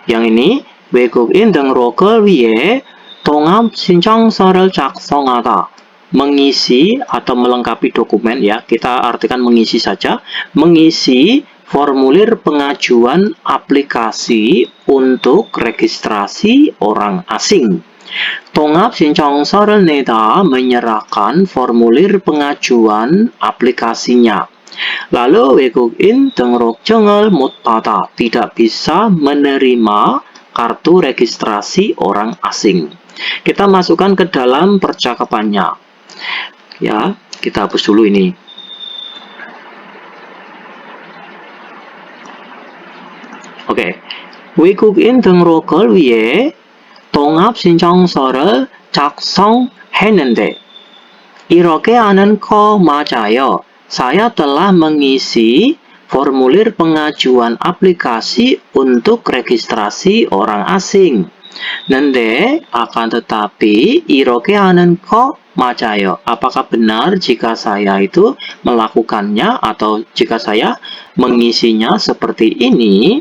Yang ini 외국인 등록을 위해 통합 신청서를 작성하다. Mengisi atau melengkapi dokumen ya, kita artikan mengisi saja. Mengisi formulir pengajuan aplikasi untuk registrasi orang asing. 통합 신청서를 내다 menyerahkan formulir pengajuan aplikasinya. Lalu 외국인 등록증을 못 받아, tidak bisa menerima kartu registrasi orang asing. Kita masukkan ke dalam percakapannya. Ya, kita hapus dulu ini. Oke. 외국인 등록을 위해 통합 신청서를 작성했는데 이렇게 하는 거 맞아요. Saya telah mengisi formulir pengajuan aplikasi untuk registrasi orang asing. Nende akan tetapi 이렇게 하는 거 맞아요. Apakah benar jika saya itu melakukannya atau jika saya mengisinya seperti ini?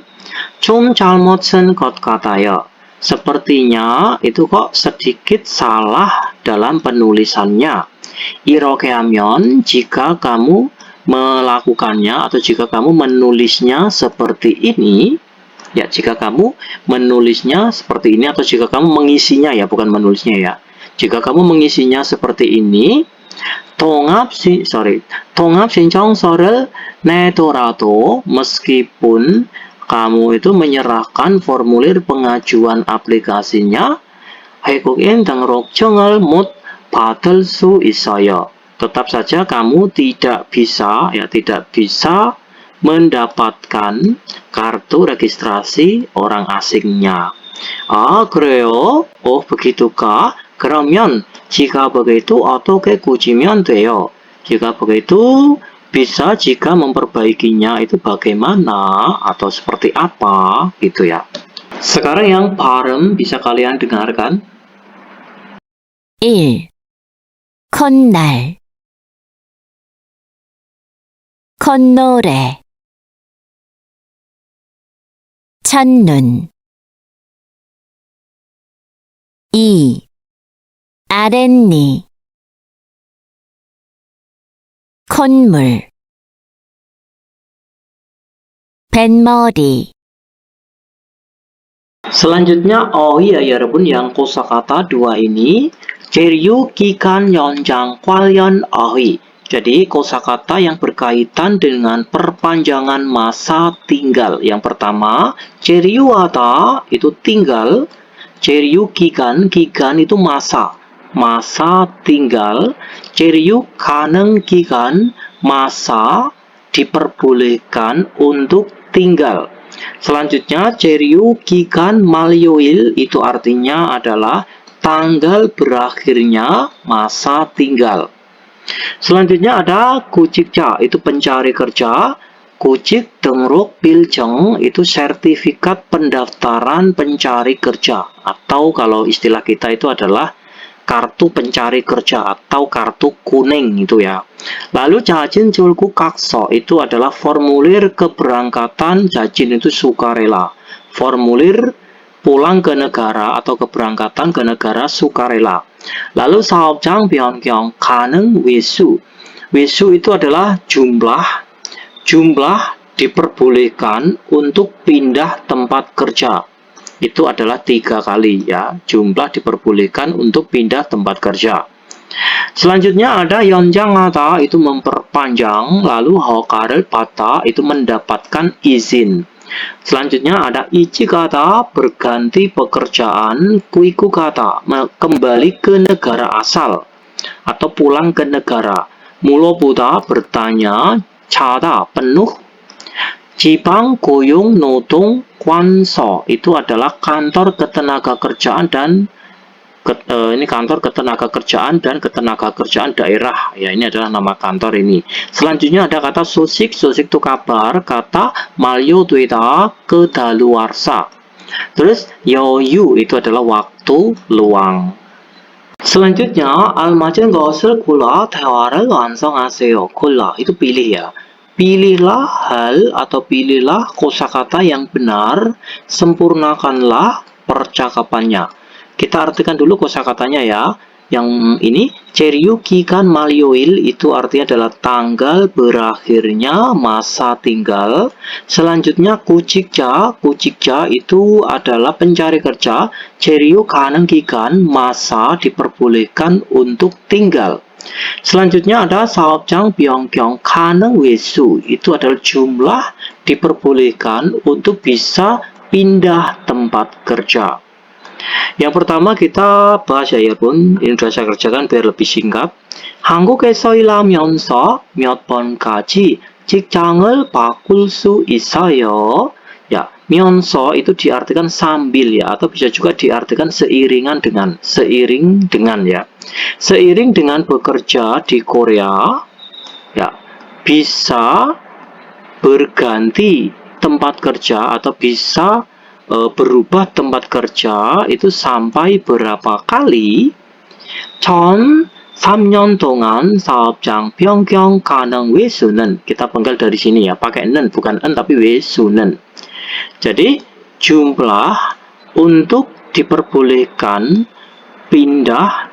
좀 잘못 쓴 것 같아요. Sepertinya itu kok sedikit salah dalam penulisannya. 이렇게 하면 jika kamu melakukannya atau jika kamu menulisnya seperti ini, ya jika kamu menulisnya seperti ini atau jika kamu mengisinya ya bukan menulisnya ya. Jika kamu mengisinya seperti ini, 통합 신청서를 내더라도 meskipun kamu itu menyerahkan formulir pengajuan aplikasinya, 외국인 등록증을 못 받을 수 있어요. Tetap saja kamu tidak bisa mendapatkan kartu registrasi orang asingnya. 아, 그래요? begitukah? 그러면 jika begitu 어떻게 고치면 돼요? Jika begitu, bisa jika memperbaikinya itu bagaimana atau seperti apa gitu ya. Sekarang yang 발음 bisa kalian dengarkan. 1. 콧날 콧노래 첫눈 2. 아랫니 콧물 뱃머리 Selanjutnya, ya 여러분 yang kosakata 2 ini Jeryu Kikan Yonjang Kwalyon Ohi. Jadi kosakata yang berkaitan dengan perpanjangan masa tinggal. Yang pertama, Jeryu Wata itu tinggal. Jeryu Kikan itu masa tinggal. Jeryu Kaneng Kikan masa diperbolehkan untuk tinggal. Selanjutnya, Jeryu Kikan Malyoil itu artinya adalah tanggal berakhirnya masa tinggal. Selanjutnya ada Kujikja, itu pencari kerja. Kujik Dengruk Biljeng itu sertifikat pendaftaran pencari kerja. Atau kalau istilah kita itu adalah kartu pencari kerja atau kartu kuning itu ya. Lalu Jajin Julku Kakso itu adalah formulir keberangkatan. Jajin itu sukarela. Formulir pulang ke negara atau keberangkatan ke negara sukarela. Lalu Saobjang Byeongyong Kaneng Wesu. Wesu itu adalah jumlah diperbolehkan untuk pindah tempat kerja. Itu adalah 3 kali ya, jumlah diperbolehkan untuk pindah tempat kerja. Selanjutnya ada Yonjang Ata itu memperpanjang, lalu Hokarel Pata itu mendapatkan izin. Selanjutnya ada Ichigata berganti pekerjaan, Kuikugata kembali ke negara asal atau pulang ke negara. Mulobuda bertanya, Chada penuh. Jipang Goyong Nodong Kwanso itu adalah kantor ketenagakerjaan dan ini kantor ketenagakerjaan dan ketenagakerjaan daerah ya, ini adalah nama kantor ini. Selanjutnya ada kata sosik itu kabar, kata malyo duita kedaluarsa. Terus yoyu itu adalah waktu luang. Selanjutnya almajen 것을 골라 대화를 완성하세요. 골라 itu pilih ya. Pilihlah hal atau pilihlah kosakata yang benar, sempurnakanlah percakapannya. Kita artikan dulu kosakatanya ya. Yang ini, Jeryu Kikan Malyoil itu artinya adalah tanggal berakhirnya masa tinggal. Selanjutnya Kujikja itu adalah pencari kerja. Jeryu Kaneng Kikan masa diperbolehkan untuk tinggal. Selanjutnya ada Saobjang Byeongyong Kaneng Wesu, itu adalah jumlah diperbolehkan untuk bisa pindah tempat kerja. Yang pertama kita bahas ya 여러분, ini sudah saya kerjakan biar lebih singkat. 한국에서 일하면서 몇 번까지 직장을 바꿀 수 있어요? Ya, 면서 itu diartikan sambil ya, atau bisa juga diartikan seiring dengan ya. Seiring dengan bekerja di Korea, ya, bisa berganti tempat kerja atau bisa berubah tempat kerja itu sampai berapa kali? 전 3년 동안 사업장 변경 가능 외수는, kita penggal dari sini ya, pakai nen bukan en tapi 외수는. Jadi jumlah untuk diperbolehkan pindah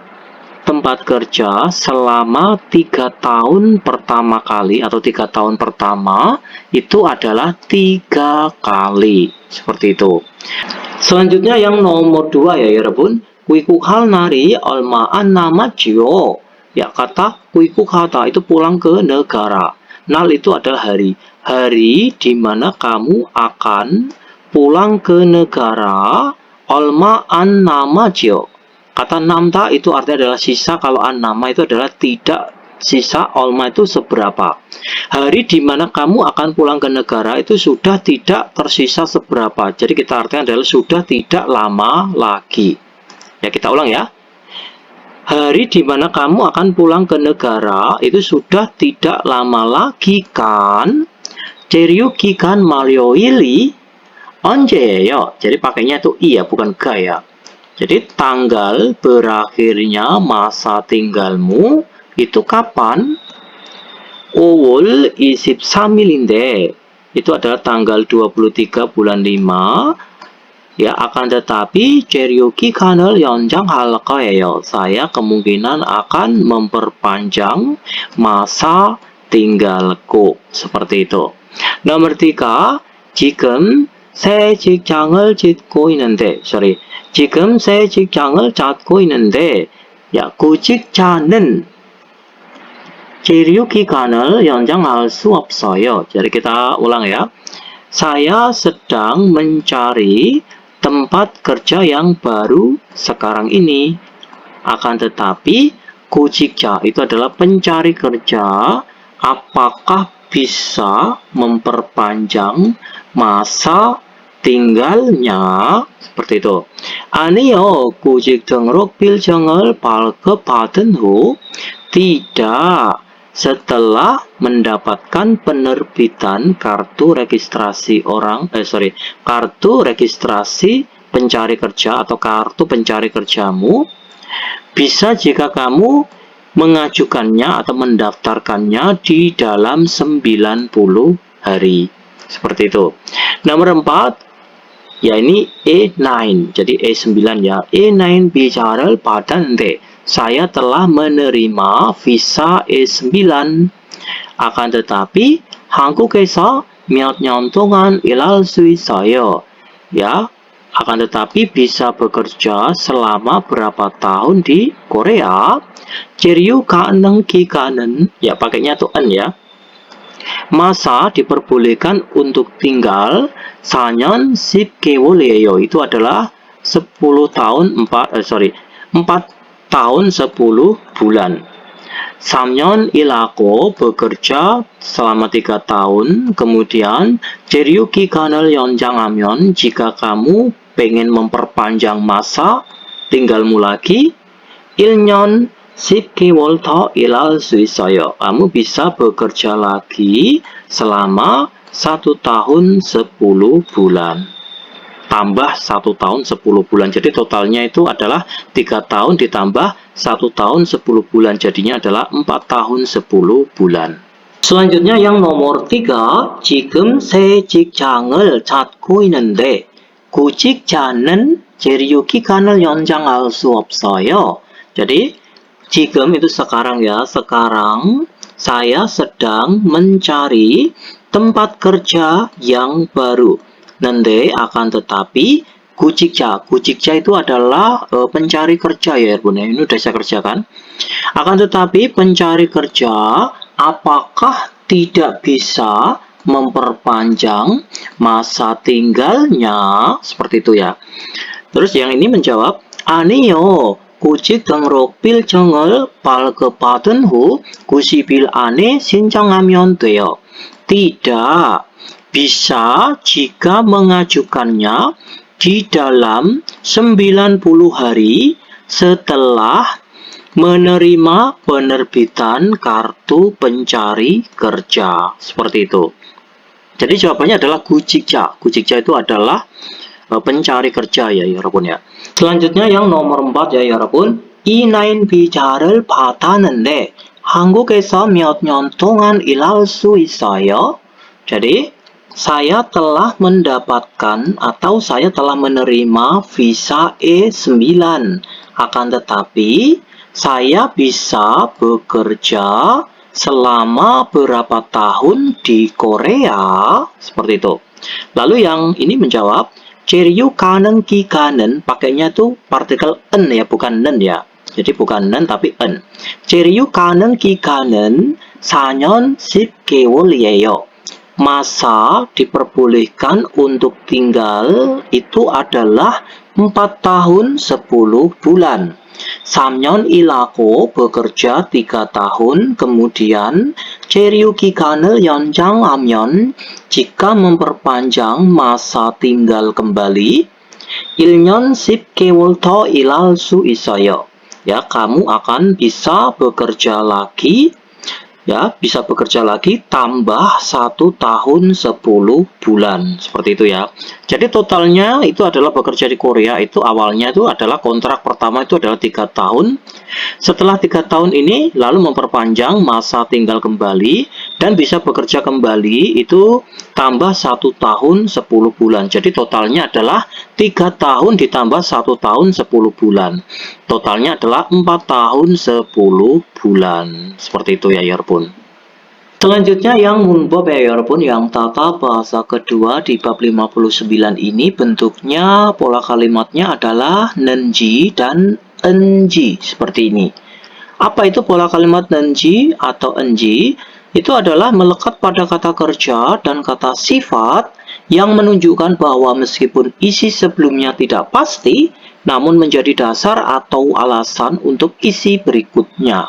tempat kerja selama 3 tahun pertama kali atau 3 tahun pertama itu adalah 3 kali. Seperti itu. Selanjutnya yang nomor 2 ya 여러분. 귀국할 날이 얼마 안 남았지요. Ya, kata 귀국하다 itu pulang ke negara. Nal itu adalah hari. Hari di mana kamu akan pulang ke negara. 얼마 안 남았지요. Kata namta itu artinya adalah sisa, kalau an nama itu adalah tidak sisa, olma itu seberapa. Hari di mana kamu akan pulang ke negara itu sudah tidak tersisa seberapa. Jadi kita artinya adalah sudah tidak lama lagi. Ya, kita ulang ya. Hari di mana kamu akan pulang ke negara itu sudah tidak lama lagi kan? 재료기 간 말요일이 언제예요? Jadi pakainya itu iya bukan ga ya. Jadi tanggal berakhirnya masa tinggalmu itu kapan? 5월 23일인데 itu adalah tanggal 23 bulan 5. Ya, akan tetapi 재료 기간을 연장할 거예요. Saya kemungkinan akan memperpanjang masa tinggalku. Seperti itu. Nomor 3, 지금 새 직장을 짓고 있는데, 지금 새 직장을 찾고 있는데, 야, 구직자는 재료 기간을 연장할 수 없어요. Jadi kita ulang ya. Saya sedang mencari tempat kerja yang baru sekarang ini. Akan tetapi, 구직자 itu adalah pencari kerja. Apakah bisa memperpanjang masa tinggalnya? Seperti itu. 아니요, 구직 등록 필증을 발급받은 후 tidak. Setelah mendapatkan penerbitan kartu registrasi kartu registrasi pencari kerja atau kartu pencari kerjamu, bisa jika kamu mengajukannya atau mendaftarkannya di dalam 90 hari. Seperti itu. Nomor 4, ya ini E9, jadi E9 ya. E9 비자를 받았는데, saya telah menerima visa E9. Akan tetapi 한국에서 몇 년 동안 일할 수 있어요. Ya, akan tetapi bisa bekerja selama berapa tahun di Korea. 재료 가능 기간은, ya pakainya tuh en ya. Masa diperbolehkan untuk tinggal 4년 10개월이에요. Itu adalah 4 tahun 10 bulan. 3년 일하고 bekerja selama 3 tahun. Kemudian 재료 기간을 연장하면, jika kamu pengen memperpanjang masa tinggalmu lagi, 1년 10개월 더 일할 수 있어요. Kamu bisa bekerja lagi selama 1 tahun 10 bulan. Tambah 1 tahun 10 bulan. Jadi totalnya itu adalah 3 tahun ditambah 1 tahun 10 bulan. Jadinya adalah 4 tahun 10 bulan. Selanjutnya yang nomor 3, 지금 새 직장을 찾고 있는데 구직자는 재료 기간을 연장할 수 없어요. Jadi 지금 itu sekarang ya, sekarang saya sedang mencari tempat kerja yang baru. Nanti akan tetapi 구직자 itu adalah pencari kerja ya Bun. Ini udah saya kerjakan. Akan tetapi pencari kerja apakah tidak bisa memperpanjang masa tinggalnya? Seperti itu ya. Terus yang ini menjawab, 아니요. 구직 등록 필증을 발급받은 후 90일 안에 신청하면 돼요. Tidak. Bisa jika mengajukannya di dalam 90 hari setelah menerima penerbitan kartu pencari kerja. Seperti itu. Jadi jawabannya adalah 구직자. 구직자 itu adalah pencari kerja ya 여러분 ya. Selanjutnya yang nomor 4 ya 여러분. 이 나인 비자를 받았는데 한국에서 몇 년 동안 일할 수 있어요? Jadi, saya telah mendapatkan atau saya telah menerima visa E9. Akan tetapi, saya bisa bekerja selama berapa tahun di Korea? Seperti itu. Lalu yang ini menjawab, Ceryu kanen kanen pakainya tuh partikel en ya, bukan nen ya. Jadi bukan nen tapi en. Ceryu kanen kanen 4년 10개월이에요. Masa diperbolehkan untuk tinggal itu adalah 4 tahun 10 bulan. 3년 일하고 bekerja 3 tahun, kemudian 체류 기간을 연장하면 jika memperpanjang masa tinggal kembali 1년 10개월 더 일할 수 있어요. Ya, kamu akan bisa bekerja lagi tambah 1 tahun 10 bulan seperti itu ya. Jadi totalnya itu adalah bekerja di Korea itu awalnya itu adalah kontrak pertama itu adalah 3 tahun. Setelah 3 tahun ini lalu memperpanjang masa tinggal kembali dan bisa bekerja kembali itu tambah 1 tahun 10 bulan. Jadi totalnya adalah 3 tahun ditambah 1 tahun 10 bulan. Totalnya adalah 4 tahun 10 bulan. Seperti itu ya 여러분. Selanjutnya yang munbob ya 여러분, yang tata bahasa kedua di bab 59 ini bentuknya pola kalimatnya adalah nenji dan enji seperti ini. Apa itu pola kalimat nenji atau enji? Itu adalah melekat pada kata kerja dan kata sifat yang menunjukkan bahwa meskipun isi sebelumnya tidak pasti, namun menjadi dasar atau alasan untuk isi berikutnya.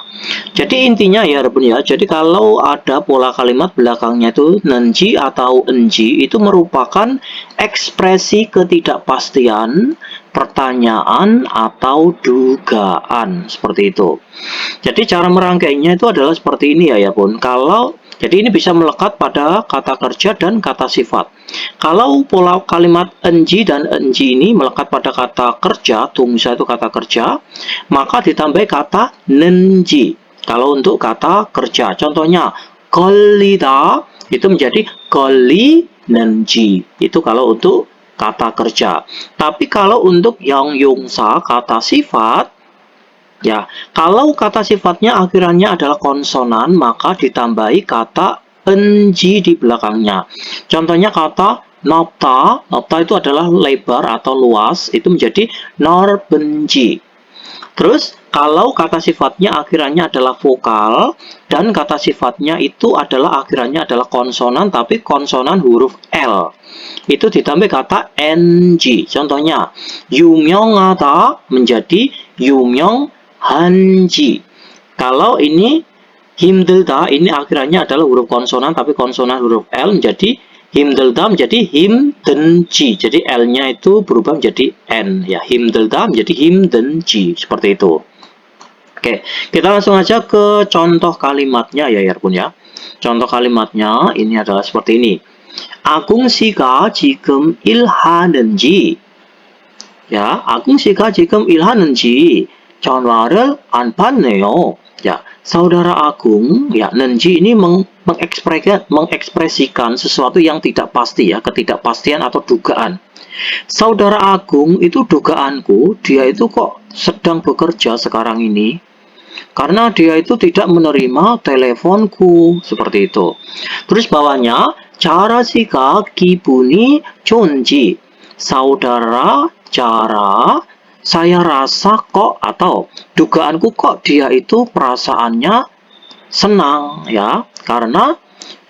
Jadi intinya ya Rebun ya, jadi kalau ada pola kalimat belakangnya itu nenji atau enji, itu merupakan ekspresi ketidakpastian, pertanyaan atau dugaan seperti itu. Jadi cara merangkainya itu adalah seperti ini ya Bun. Jadi ini bisa melekat pada kata kerja dan kata sifat. Kalau pola kalimat enji dan enji ini melekat pada kata kerja, tungsa itu kata kerja, maka ditambah kata nenji. Kalau untuk kata kerja, contohnya 걸리다 itu menjadi 걸리 nenji. Itu kalau untuk kata kerja. Tapi kalau untuk yang yongsa, kata sifat, ya, kalau kata sifatnya akhirannya adalah konsonan, maka ditambahi kata enji di belakangnya. Contohnya kata nopta, nopta itu adalah lebar atau luas, itu menjadi norbenji. Terus, kalau kata sifatnya akhirannya adalah vokal, dan kata sifatnya itu adalah akhirannya adalah konsonan, tapi konsonan huruf L, itu ditambah kata ng. Contohnya, 유명하다 menjadi 유명 한지. Kalau ini 힘들다, ini akhirannya adalah huruf konsonan tapi konsonan huruf L menjadi 힘들다 menjadi 힘든지. Jadi L-nya itu berubah menjadi N ya. 힘들다 menjadi 힘든지 seperti itu. Oke, kita langsung aja ke contoh kalimatnya ya 여러분 ya. Contoh kalimatnya ini adalah seperti ini. 아궁 씨가 지금 일하는지. Ya, 아궁 씨가 지금 일하는지 전화를 안 받네요. Ya, saudara Agung, ya, nenji ini mengekspresikan sesuatu yang tidak pasti ya, ketidakpastian atau dugaan. Saudara Agung itu dugaanku, dia itu kok sedang bekerja sekarang ini. Karena dia itu tidak menerima teleponku, seperti itu. Terus bawahnya, cara sika 기분이 좋은지. Saudara, cara saya rasa kok atau dugaanku kok dia itu perasaannya senang ya, karena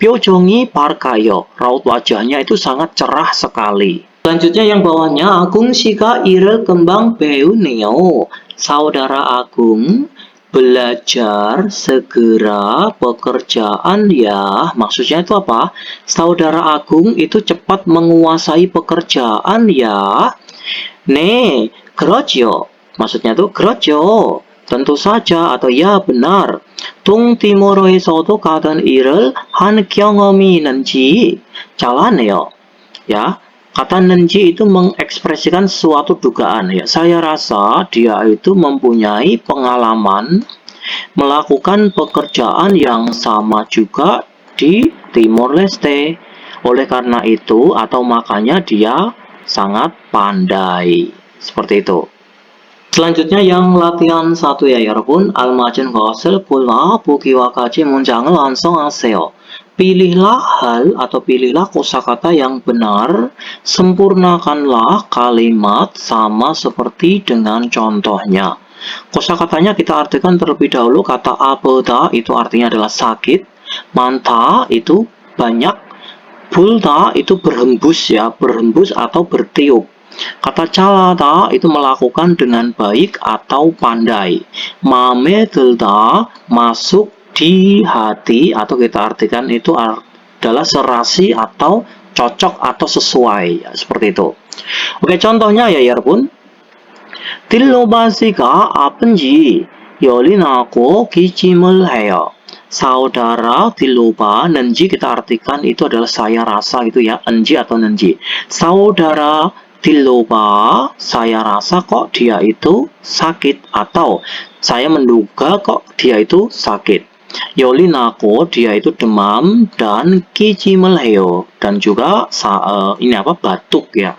표정이 밝아요, raut wajahnya itu sangat cerah sekali. Selanjutnya yang bawahnya, Agung 씨가 일을 금방 배우네요. Saudara Agung belajar segera pekerjaan ya. Maksudnya itu apa? Saudara Agung itu cepat menguasai pekerjaan ya. 네, 그렇죠. Maksudnya itu 그렇죠. tentu saja atau ya benar. 동티모로에서도 가던 일을 한 경험이 있는지 잘하네요. Ya, Kata nenji itu mengekspresikan suatu dugaan ya. Saya rasa dia itu mempunyai pengalaman melakukan pekerjaan yang sama juga di Timor Leste. Oleh karena itu atau makanya dia sangat pandai. Seperti itu. Selanjutnya yang latihan 1 ya 여러분. 알맞은 것을 골라 보기와 같이 문장을 완성하세요. Pilihlah hal atau pilihlah kosakata yang benar, sempurnakanlah kalimat sama seperti dengan contohnya. Kosakatanya kita artikan terlebih dahulu. Kata 아프다 itu artinya adalah sakit, 많다 itu banyak, 불다 itu berhembus ya, berhembus atau bertiup. Kata calada itu melakukan dengan baik atau pandai. Mame 들다 masuk di hati atau kita artikan itu adalah serasi atau cocok atau sesuai ya, seperti itu. Oke, contohnya ya 여러분. 딜로바시가 아픈지 열이 나고 기침을 해요. Saudara Diloba, nenji kita artikan itu adalah saya rasa gitu ya, enji atau nenji. Saudara Diloba, saya rasa kok dia itu sakit atau saya menduga kok dia itu sakit. Yolinako, dia itu demam dan kijimelheo dan juga ini apa batuk ya.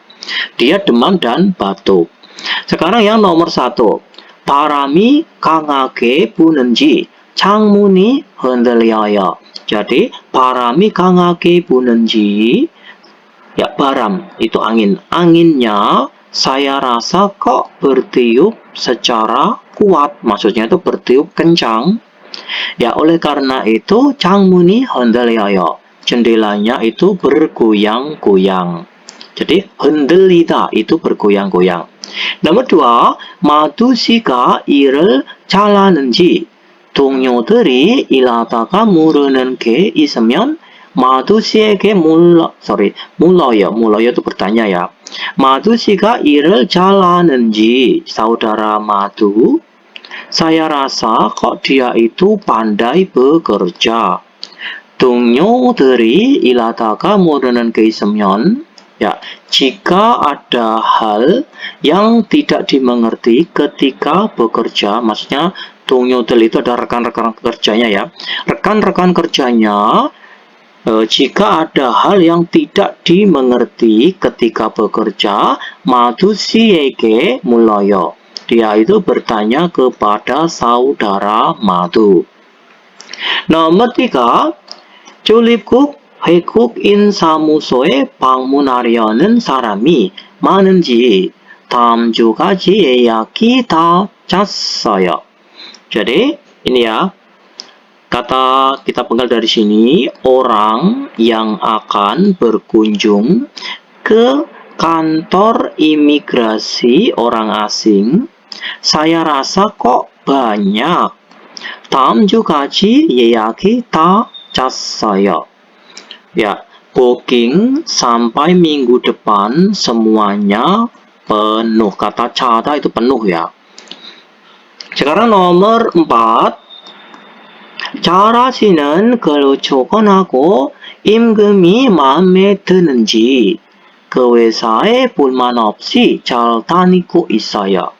Dia demam dan batuk. Sekarang yang nomor 1. 바람이 강하게 부는지 창문이 흔들려요. Jadi 바람이 강하게 부는지 ya baram itu angin. Anginnya saya rasa kok bertiup secara kuat. Maksudnya itu bertiup kencang. Ya oleh karena itu 창문이 흔들려요. Jendelanya itu bergoyang-goyang. Jadi 흔들리다 itu bergoyang-goyang. Nomor 2, 마두씨가 일을 잘하는지 동료들이 일하다가 모르는 게 있으면 마두씨에게 물어요 itu bertanya ya. 마두씨가 일을 잘하는지 saudara Madu, saya rasa kok dia itu pandai bekerja. 동료들이 일하다가 모르는 게 있으면 ya, jika ada hal yang tidak dimengerti ketika bekerja, maksudnya 동료들 itu ada rekan-rekan kerjanya ya. Rekan-rekan kerjanya, jika ada hal yang tidak dimengerti ketika bekerja, 마두씨에게 물어요. Dia itu bertanya kepada saudara Madu. Nomor 3, 졸립국 외국인 사무소에 방문하려는 사람이 많은지 다음 주까지 예약이 다 찼어요. Jadi ini ya, kata kita penggal dari sini, orang yang akan berkunjung ke kantor imigrasi orang asing, saya rasa kok banyak. 다음 주까지 예약이 다 찼어요. Ya, booking sampai minggu depan semuanya penuh. Kata cada itu penuh ya. Sekarang nomor 4. 잘하시는 글을 조건하고 임금이 마음에 드는지 그 회사에 불만 없이 잘 다니고 있어요.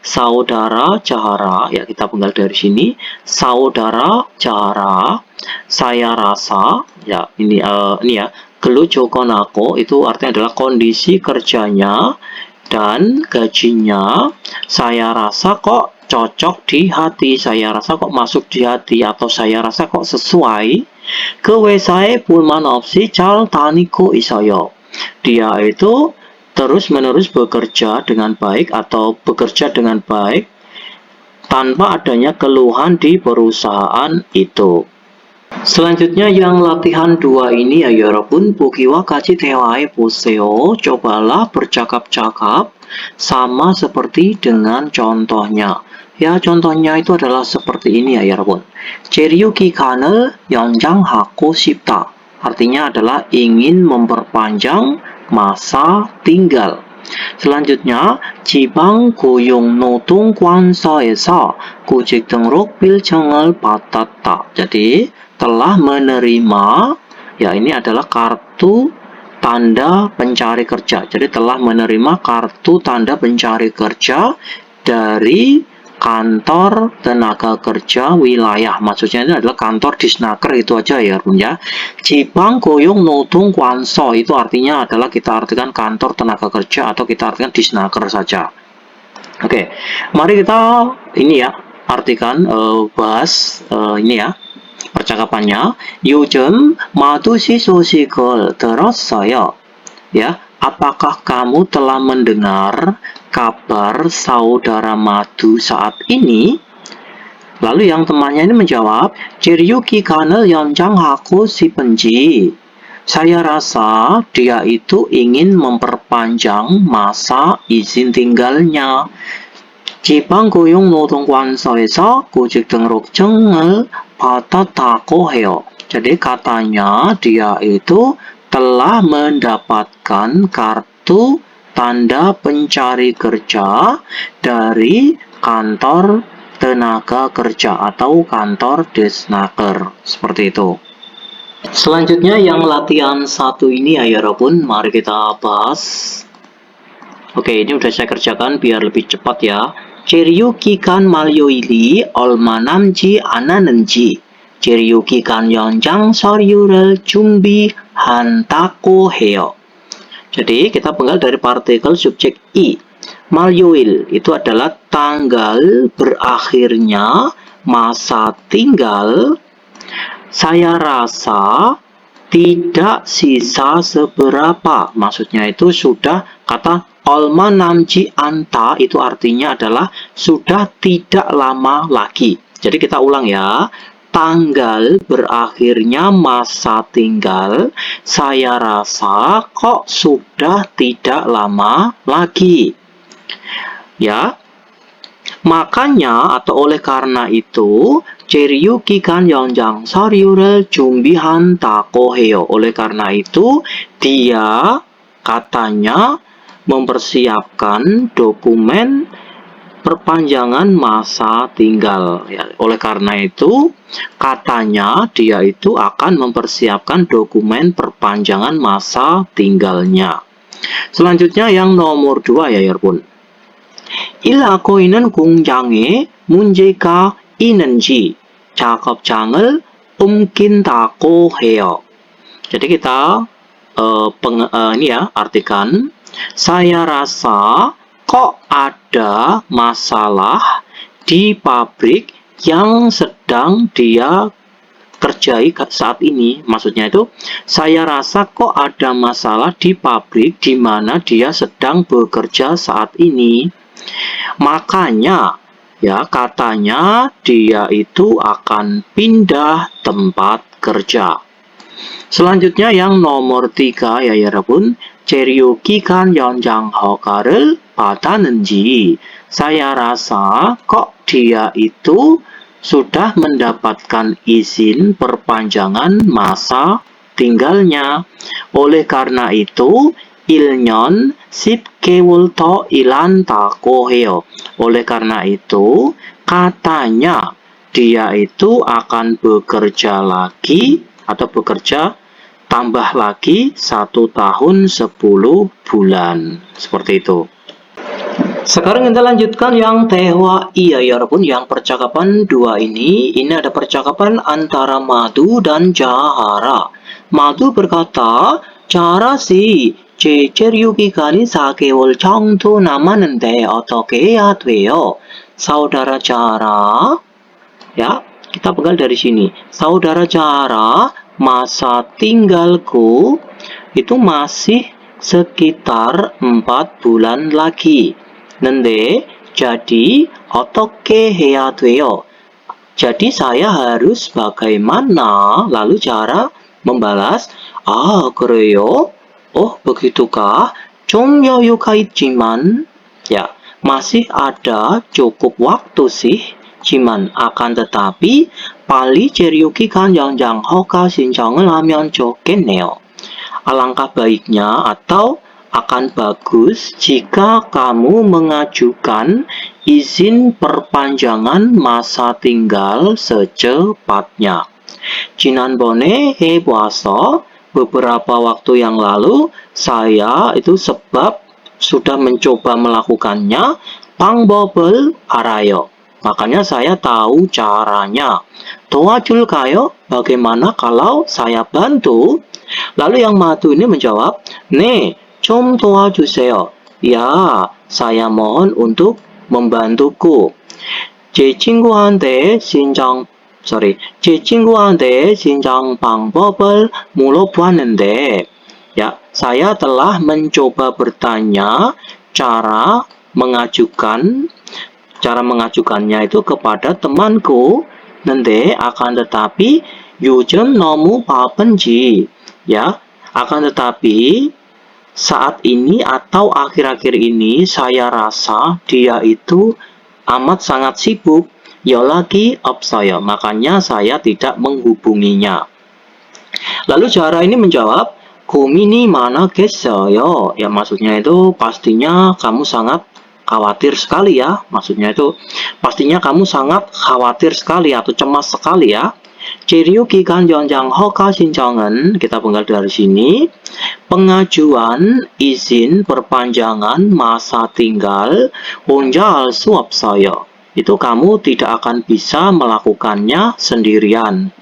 Saudara Jahara, ya kita penggal dari sini. Saudara Jahara, saya rasa, ya ini ya, gelu jokonako itu artinya adalah kondisi kerjanya dan gajinya. Saya rasa kok cocok di hati, saya rasa kok masuk di hati, atau saya rasa kok sesuai. 그 회사에 불만 없이 잘 다니고 있어요. Dia itu terus-menerus bekerja dengan baik atau bekerja dengan baik tanpa adanya keluhan di perusahaan itu. Selanjutnya yang latihan 2 ini ya 여러분, 보기와 같이 대화해 보세요. Cobalah bercakap-cakap sama seperti dengan contohnya. Ya, contohnya itu adalah seperti ini ya 여러분. 재료 기간을 연장하고 싶다. Artinya adalah ingin memperpanjang masa tinggal. Selanjutnya, 지방고용노동관서에서 구직 등록 필증을 받았다. Jadi, telah menerima, ya ini adalah kartu tanda pencari kerja. Jadi telah menerima kartu tanda pencari kerja dari kantor tenaga kerja wilayah. Maksudnya ini adalah kantor Disnaker, itu aja ya Bun ya. Jipang Goyong Notung Kwanso itu artinya adalah kita artikan kantor tenaga kerja atau kita artikan Disnaker saja. Oke, mari kita ini ya artikan bahas ini ya percakapannya. Yojem madusi sosikol teros어요. Ya, apakah kamu telah mendengar kabar saudara Madu saat ini? Lalu yang temannya ini menjawab, Jiryuki kanel 연장하고 싶은지. Saya rasa dia itu ingin memperpanjang masa izin tinggalnya. 지방고용노동관서에서 구직 등록증을 받았다고 해요. Jadi katanya dia itu telah mendapatkan kartu tanda pencari kerja dari kantor tenaga kerja atau kantor Disnaker. Seperti itu. Selanjutnya yang latihan 1 ini ya Yarabbun, mari kita bahas. Oke, ini udah saya kerjakan biar lebih cepat ya. 재료 기간 만료일이 얼마 남지 않았는지 재료 기간 연장 서류를 준비한다고 해요. Jadi kita penggal dari partikel subjek i. Malyoil itu adalah tanggal berakhirnya masa tinggal. Saya rasa tidak sisa seberapa. Maksudnya itu sudah kata Olma namji anta itu artinya adalah sudah tidak lama lagi. Jadi kita ulang ya. Tanggal berakhirnya masa tinggal, saya rasa kok sudah tidak lama lagi. Ya. Makanya atau oleh karena itu, 재료 기간 연장 서류를 준비한다고 해요. Oleh karena itu, dia katanya mempersiapkan dokumen perpanjangan masa tinggal. Ya, oleh karena itu, katanya dia itu akan mempersiapkan dokumen perpanjangan masa tinggalnya. Selanjutnya yang nomor 2 ya Yarbun. 일하고 있는 공장에 문제가 있는지 작업장을 옮긴다고 해요. Jadi kita ini ya artikan. Saya rasa kok ada masalah di pabrik yang sedang dia kerjai saat ini. Maksudnya itu, saya rasa kok ada masalah di pabrik di mana dia sedang bekerja saat ini. Makanya, ya katanya dia itu akan pindah tempat kerja. Selanjutnya yang nomor 3 ya Yarabbun. 재료 기간 연장 허가를 받았는지. Saya rasa kok dia itu sudah mendapatkan izin perpanjangan masa tinggalnya. Oleh karena itu, 1년 10개월 더 일한다고 해요. Oleh karena itu, katanya dia itu akan bekerja lagi atau bekerja tambah lagi 1 tahun 10 bulan. Seperti itu. Sekarang kita lanjutkan yang tehwa iya ya Yarabbun, yang percakapan 2 ini. Ini ada percakapan antara Madu dan Jahara. Madu berkata, Jahara sih, 제 체류 기간이 4개월 정도 남았는데 어떻게 해야 돼요? Saudara Jahara, ya kita pegal dari sini. Saudara Jahara, masa tinggalku itu masih sekitar 4 bulan lagi. Nende, jadi 어떻게 해야 돼요? Jadi saya harus bagaimana? Lalu Jahara membalas, 그래요? Oh, begitukah? 좀 여유가 있지만, ya, masih ada cukup waktu sih. 지만 akan tetapi 빨리 재료 기간 연장 허가 신청을 하면 좋겠네요. Alangkah baiknya atau akan bagus jika kamu mengajukan izin perpanjangan masa tinggal secepatnya. 지난번에 해봐서 beberapa waktu yang lalu saya itu sebab sudah mencoba melakukannya 방법을 알아요. Makanya saya tahu caranya. 도와줄까요? Bagaimana kalau saya bantu? Lalu yang madu ini menjawab, 네, 좀 도와주세요. Ya, saya mohon untuk membantuku. 제 친구한테 신청 방법을 물어보았는데, ya, saya telah mencoba bertanya cara mengajukannya itu kepada temanku. Nanti akan tetapi 요즘 너무 바쁜지, ya, akan tetapi saat ini atau akhir-akhir ini saya rasa dia itu amat sangat sibuk. 연락이 없어요. Makanya saya tidak menghubunginya. Lalu Zahra ini menjawab, 고민이 많았겠어요. Ya, maksudnya itu pastinya kamu sangat khawatir sekali ya. Maksudnya itu pastinya kamu sangat khawatir sekali atau cemas sekali ya. 재료 기간 연장 허가 신청은, kita penggal dari sini, pengajuan izin perpanjangan masa tinggal 혼자 할 수 없어요. Itu kamu tidak akan bisa melakukannya sendirian.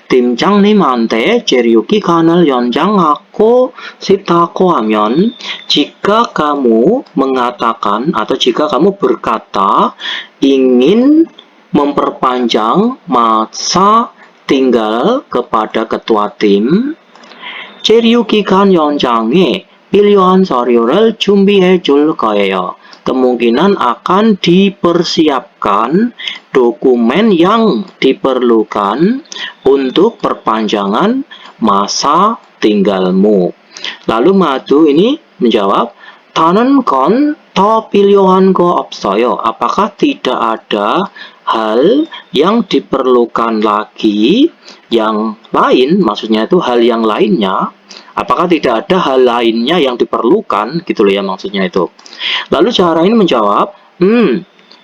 팀장님한테 재료 기간을 연장하고 싶다고 하면, jika kamu mengatakan atau jika kamu berkata ingin memperpanjang masa tinggal kepada ketua tim, 재료 기간 연장에 필요한 서류를 준비해 줄 거예요. Kemungkinan akan dipersiapkan dokumen yang diperlukan untuk perpanjangan masa tinggalmu. Lalu Madu ini menjawab, 다른 건 더 필요한 거 없어요. Apakah tidak ada hal yang diperlukan lagi yang lain? Maksudnya itu hal yang lainnya. Apakah tidak ada hal lainnya yang diperlukan? Gitu loh ya maksudnya itu. Lalu Zahra ini menjawab,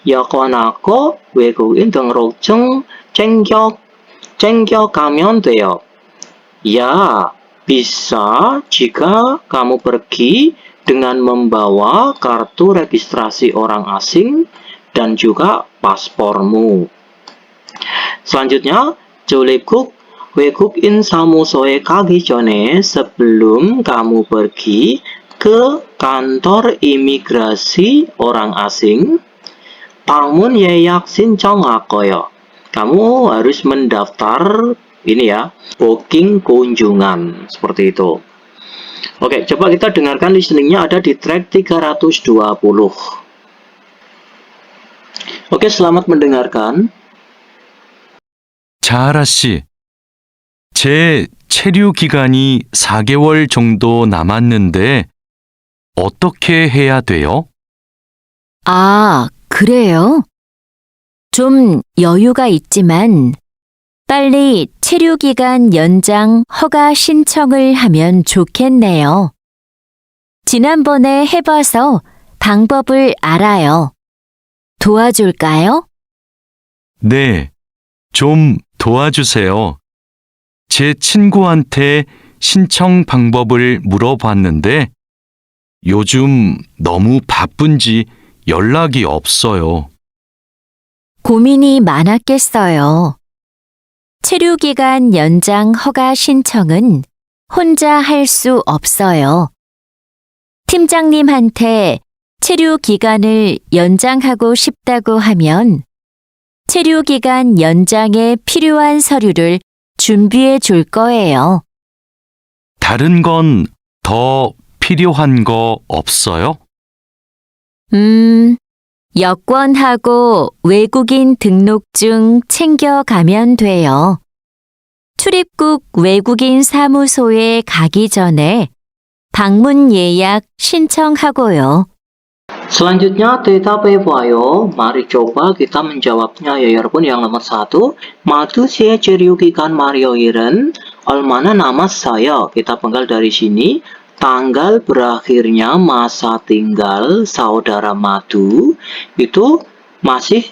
여권하고 외국인 등록증 챙겨가면 돼요. Ya, bisa jika kamu pergi dengan membawa kartu registrasi orang asing dan juga paspormu. Selanjutnya, 졸립국 외국인 사무소에 가기 전에, sebelum kamu pergi ke kantor imigrasi orang asing, 방문 예약 신청하고요. Kamu harus mendaftar ini ya, booking kunjungan, seperti itu. Oke, coba kita dengarkan listeningnya ada di track 320. Oke, selamat mendengarkan. 자하라 씨, 제 체류 기간이 4개월 정도 남았는데 어떻게 해야 돼요? 아, 그래요? 좀 여유가 있지만 빨리 체류기간 연장 허가 신청을 하면 좋겠네요. 지난번에 해봐서 방법을 알아요. 도와줄까요? 네, 좀 도와주세요. 제 친구한테 신청 방법을 물어봤는데 요즘 너무 바쁜지 연락이 없어요. 고민이 많았겠어요. 체류기간 연장 허가 신청은 혼자 할 수 없어요. 팀장님한테 체류기간을 연장하고 싶다고 하면 체류기간 연장에 필요한 서류를 준비해 줄 거예요. 다른 건 더 필요한 거 없어요? 여권하고 외국인 등록증 챙겨가면 돼요. 출입국 외국인 사무소에 가기 전에 방문 예약 신청하고요. Selanjutnya tetap 해봐요. Mari coba kita menjawabnya ya 여러분. Yang nomor 1, 마두시의 체류기간 말이요일은 얼마나 남았어요? Kita penggal dari sini. Tanggal berakhirnya masa tinggal saudara Madu itu masih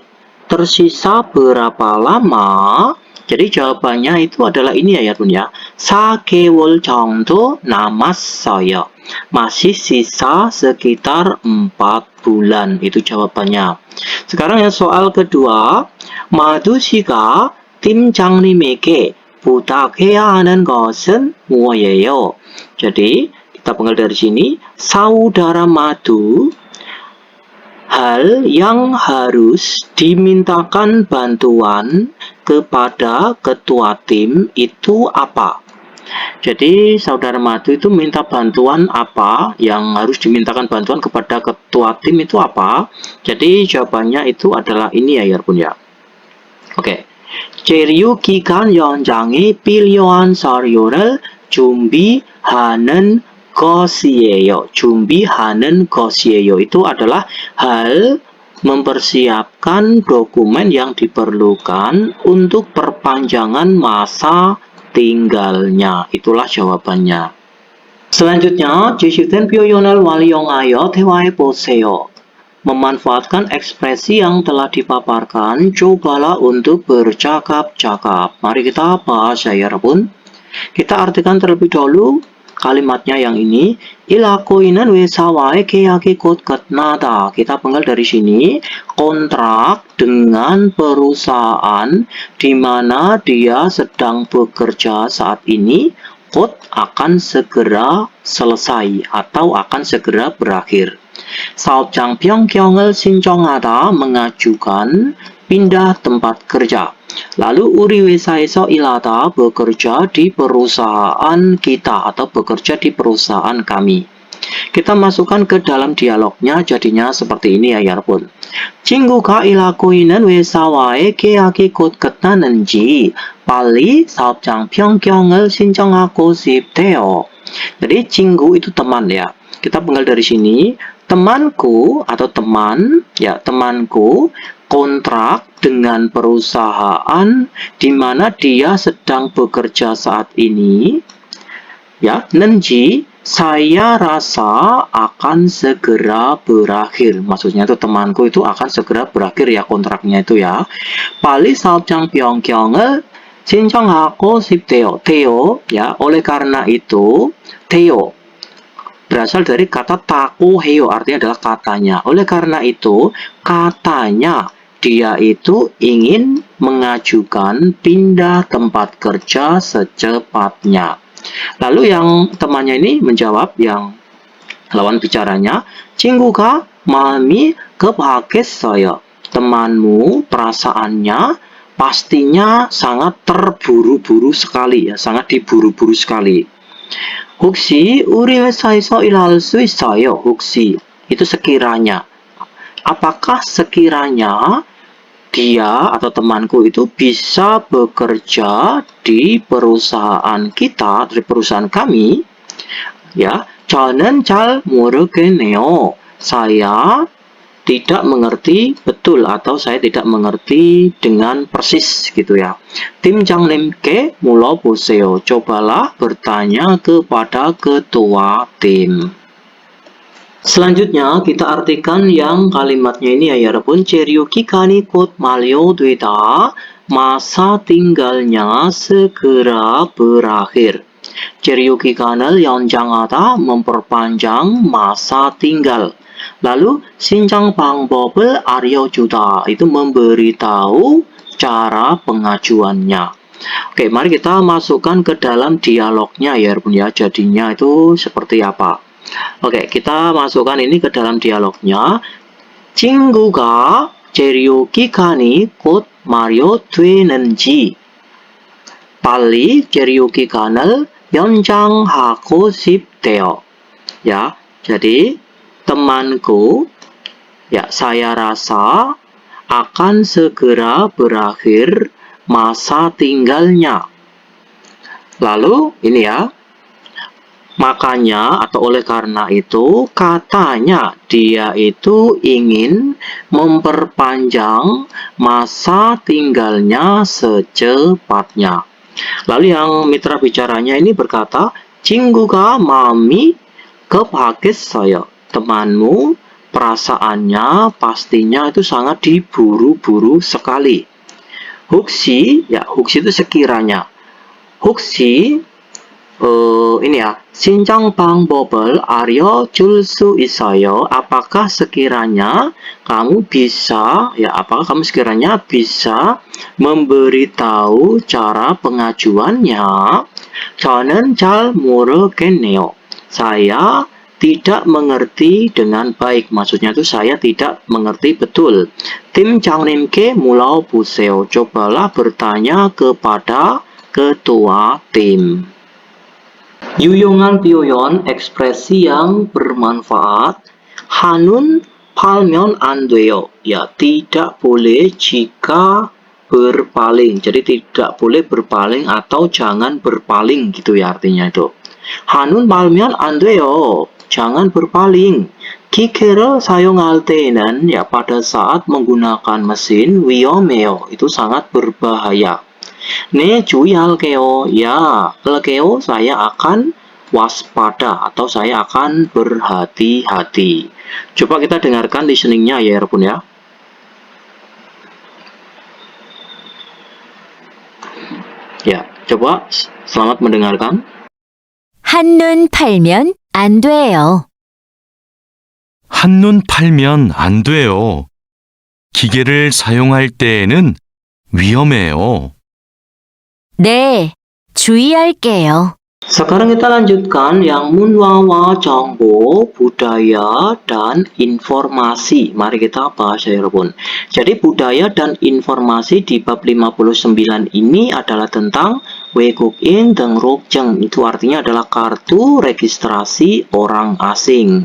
tersisa berapa lama? Jadi jawabannya itu adalah ini ya Bun ya. 4개월 정도 남았어요. Masih sisa sekitar 4 bulan. Itu jawabannya. Sekarang yang soal kedua. 마두 씨가 팀장님에게 부탁해야 하는 것은 뭐예요? Jadi kita pengen dari sini. Saudara Madu, hal yang harus dimintakan bantuan kepada ketua tim itu apa? Jadi saudara Madu itu minta bantuan apa? Yang harus dimintakan bantuan kepada ketua tim itu apa? Jadi jawabannya itu adalah ini ya 여러분 ya. Oke. 재료 기간 연장에 필요한 서류를 준비하는 것이에요. 준비하는 것이에요. Itu adalah hal mempersiapkan dokumen yang diperlukan untuk perpanjangan masa tinggalnya. Itulah jawabannya. Selanjutnya, 제시된 표현을 활용하여 대화해 보세요. Memanfaatkan ekspresi yang telah dipaparkan, cobalah untuk bercakap-cakap. Mari kita bahas ya, 여러분. Kita artikan terlebih dahulu kalimatnya yang ini. 일하고있는 회사와의 계약이 곧 끝나다. Kita penggal dari sini. Kontrak dengan perusahaan di mana dia sedang bekerja saat ini 곧 akan segera selesai atau akan segera berakhir. 사업장 변경을 신청하다 mengajukan pindah tempat kerja. Lalu 우리 회사에서 일하다 bekerja di perusahaan kita atau bekerja di perusahaan kami. Kita masukkan ke dalam dialognya jadinya seperti ini ya 여러분. 친구가 일하고 있는 회사와의 계약이 곧 끝나는지 빨리 사업장 변경을 신청하고 싶대요. Jadi 친구 itu teman ya. Kita penggal dari sini. Temanku atau teman, ya temanku kontrak dengan perusahaan di mana dia sedang bekerja saat ini. Ya, nenji saya rasa akan segera berakhir. Maksudnya itu temanku itu akan segera berakhir ya kontraknya itu ya. 빨리 사업장 변경을 신청하고 싶대요. Theo ya, oleh karena itu Theo berasal dari kata takuheo, artinya adalah katanya. Oleh karena itu, katanya dia itu ingin mengajukan pindah tempat kerja secepatnya. Lalu yang temannya ini menjawab, yang lawan bicaranya, 친구가 마음이 급하겠어요. Temanmu perasaannya pastinya sangat terburu-buru sekali ya, sangat diburu-buru sekali. 혹시 우리 회사에서 일할 수 있어요? 혹시 itu sekiranya. Apakah sekiranya dia atau temanku itu bisa bekerja di perusahaan kita, di perusahaan kami? Ya, 저는 잘 모르겠네요. Saya tidak mengerti betul atau saya tidak mengerti dengan persis gitu ya. 팀장님께 물어보세요. Cobalah bertanya kepada ketua tim. Selanjutnya kita artikan yang kalimatnya ini ya 여러분. 재료 기간이 곧 만료되다. Masa tinggalnya segera berakhir. 재료 기간을 연장하다 memperpanjang masa tinggal. Lalu 신청 방법을 알려주다 itu memberitahu cara pengajuannya. Oke, mari kita masukkan ke dalam dialognya ya, ya. Jadinya itu seperti apa? Oke, kita masukkan ini ke dalam dialognya. 친구가 재료 기간이 곧 만료되는지 빨리 재료 기간을 연장하고 싶대요. Ya, jadi temanku, ya saya rasa akan segera berakhir masa tinggalnya. Lalu ini ya, makanya atau oleh karena itu katanya dia itu ingin memperpanjang masa tinggalnya secepatnya. Lalu yang mitra bicaranya ini berkata, 친구가 마음이 급하겠어요. Temanmu perasaannya pastinya itu sangat diburu-buru sekali. Hoksi, ya hoksi itu sekiranya. Hoksi ini ya, 신청 방법을 알려줄 수 있어요? Apakah sekiranya kamu bisa, ya apakah kamu sekiranya bisa memberitahu cara pengajuannya? 저는 잘 모르겠네요. Saya tidak mengerti dengan baik. Maksudnya itu saya tidak mengerti betul. 팀장님께 물어보세요. Cobalah bertanya kepada ketua tim. 유용한 표현, ekspresi yang bermanfaat. 한눈 팔면 안 돼요. Ya, tidak boleh jika berpaling. Jadi tidak boleh berpaling atau jangan berpaling gitu ya artinya itu. 한눈 팔면 안 돼요. Jangan berpaling. 기계를 사용할 때에는 ya pada saat menggunakan mesin 위험해요. Itu sangat berbahaya. 네, 주의할게요. Ya, 할게요. Saya akan waspada atau saya akan berhati-hati. Coba kita dengarkan listeningnya ya, Erbun ya. Ya, coba selamat mendengarkan. 한눈 팔면 안 돼요. 한눈 팔면 안 돼요. 기계를 사용할 때에는 위험해요. 네, 주의할게요. Sekarang kita lanjutkan yang munwawa 정보, budaya, dan informasi. Mari kita bahas ya Erbun. Jadi budaya dan informasi di bab 59 ini adalah tentang 외국인 등록증. Itu artinya adalah kartu registrasi orang asing.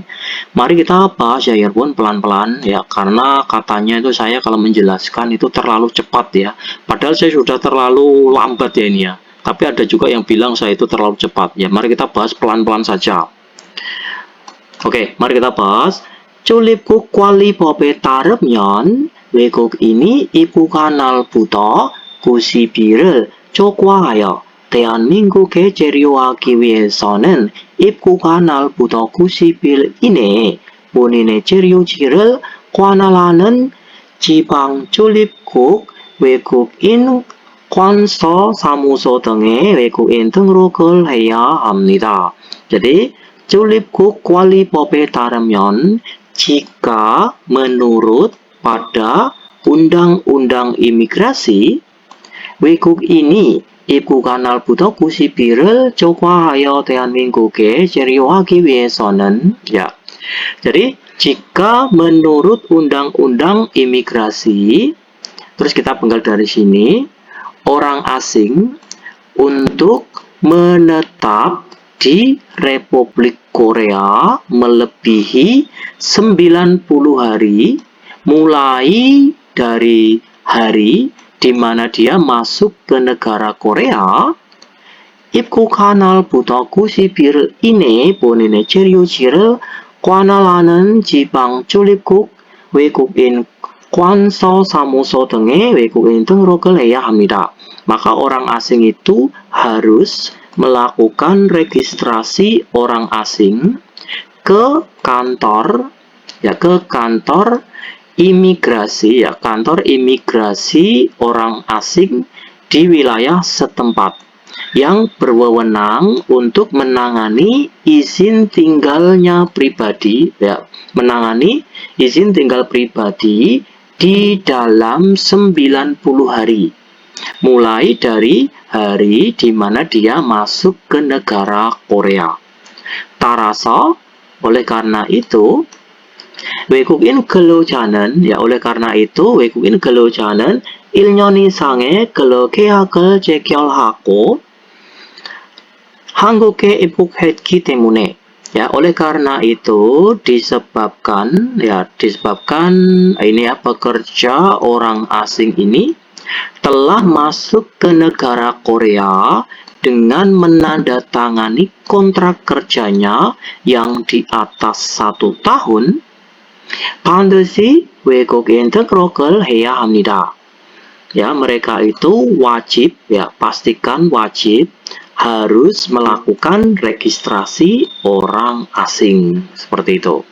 Mari kita bahas ya Erbun pelan-pelan ya, karena katanya itu saya kalau menjelaskan itu terlalu cepat ya. Padahal saya sudah terlalu lambat ya ini ya. Tapi ada juga yang bilang saya itu terlalu cepat. Ya, mari kita bahas pelan-pelan saja. Oke, mari kita bahas. 출입국 관리법에 따르면 외국인이 입국한 날부터 90일을 초과하여 대한민국에 체류하기 위해서는 입국한 날부터 90일 이내에 본인의 체류지를 관할하는 지방 출입국 외국인 관서 사무소 등의 외국인 등록을 해야 합니다. Jadi, 출입국 관리법에 따르면 jika menurut pada undang-undang imigrasi, 외국인이 입국한 날부터 90일을 초과하여 대한민국에 체류하기 위해서는 ya. Jadi, jika menurut undang-undang imigrasi, terus kita penggal dari sini, orang asing untuk menetap di Republik Korea melebihi 90 hari mulai dari hari di mana dia masuk ke negara Korea. 입국한 날부터 90일 이내에 본인의 체류지를 관할하는 지방 출입국 외국인 관서 사무소 등의 외국인 등록을 해야 합니다. Maka orang asing itu harus melakukan registrasi orang asing ke kantor imigrasi kantor imigrasi orang asing di wilayah setempat yang berwenang untuk menangani izin tinggalnya pribadi menangani izin tinggal pribadi di dalam 90 hari mulai dari hari di mana dia masuk ke negara Korea. 따라서 oleh karena itu 외국인 근로자는 oleh karena itu 외국인 근로자는 1년 이상의 근로 계약을 체결하고 한국에 입국했기 때문에 oleh karena itu disebabkan ini pekerja orang asing ini telah masuk ke negara Korea dengan menandatangani kontrak kerjanya yang di atas 1 tahun, 반드시 외국인 등록을 해야 합니다. Mereka itu wajib, pastikan wajib harus melakukan registrasi orang asing. Seperti itu.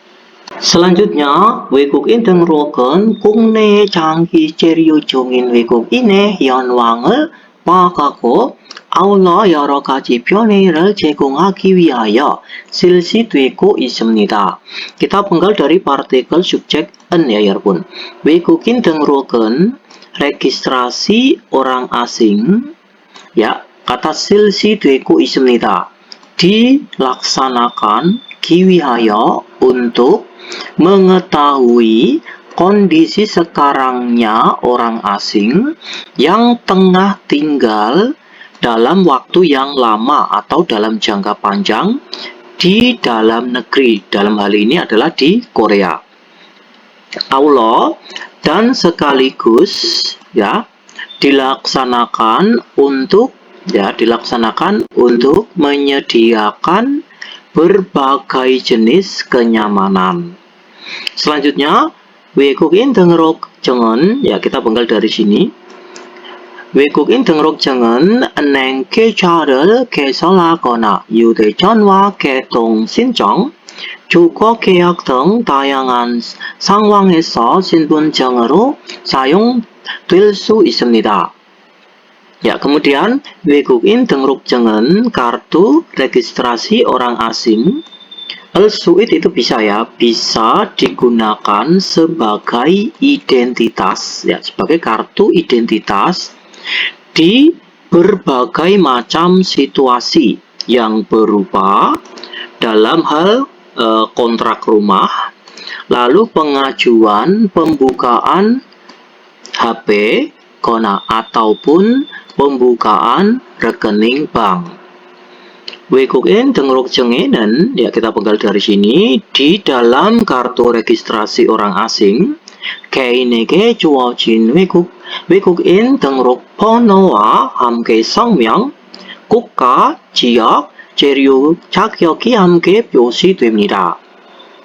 Selanjutnya, 외국인 등록은 국내 장기 체류 중인 외국인의 연왕을 파악하고 아울러 여러 가지 변화를 제공하기 위하여 실시되고 있습니다. Kita penggal dari partikel subjek en ya, yarbun. 외국인 등록은 registrasi orang asing, ya, kata 실시되고 있습니다. dilaksanakan 기위하여 untuk mengetahui kondisi sekarangnya orang asing yang tengah tinggal dalam waktu yang lama atau dalam jangka panjang di dalam negeri. Dalam hal ini adalah di Korea. Allah dan sekaligus ya dilaksanakan untuk menyediakan berbagai jenis kenyamanan. Selanjutnya, 외국인 등록증은, ya kita penggal dari sini. 외국인 등록증은 은행 계좌를 개설하거나 휴대전화 개통 신청, 주거 계약 등 다양한 상황에서 신분증으로 사용될 수 있습니다. Ya, kemudian 외국인 등록증은 kartu registrasi orang asing. Al-Su'id itu bisa ya, bisa digunakan sebagai identitas, ya, sebagai kartu identitas di berbagai macam situasi yang berupa dalam hal kontrak rumah, lalu pengajuan pembukaan HP, kona ataupun pembukaan rekening bank. 외국인 등록증에는, ya kita penggal dari sini, di dalam kartu registrasi orang asing, 개인에게 주어진 외국인 등록 번호와 함께 성명, 국가, 지역, 재료, 자격이 함께 표시됩니다.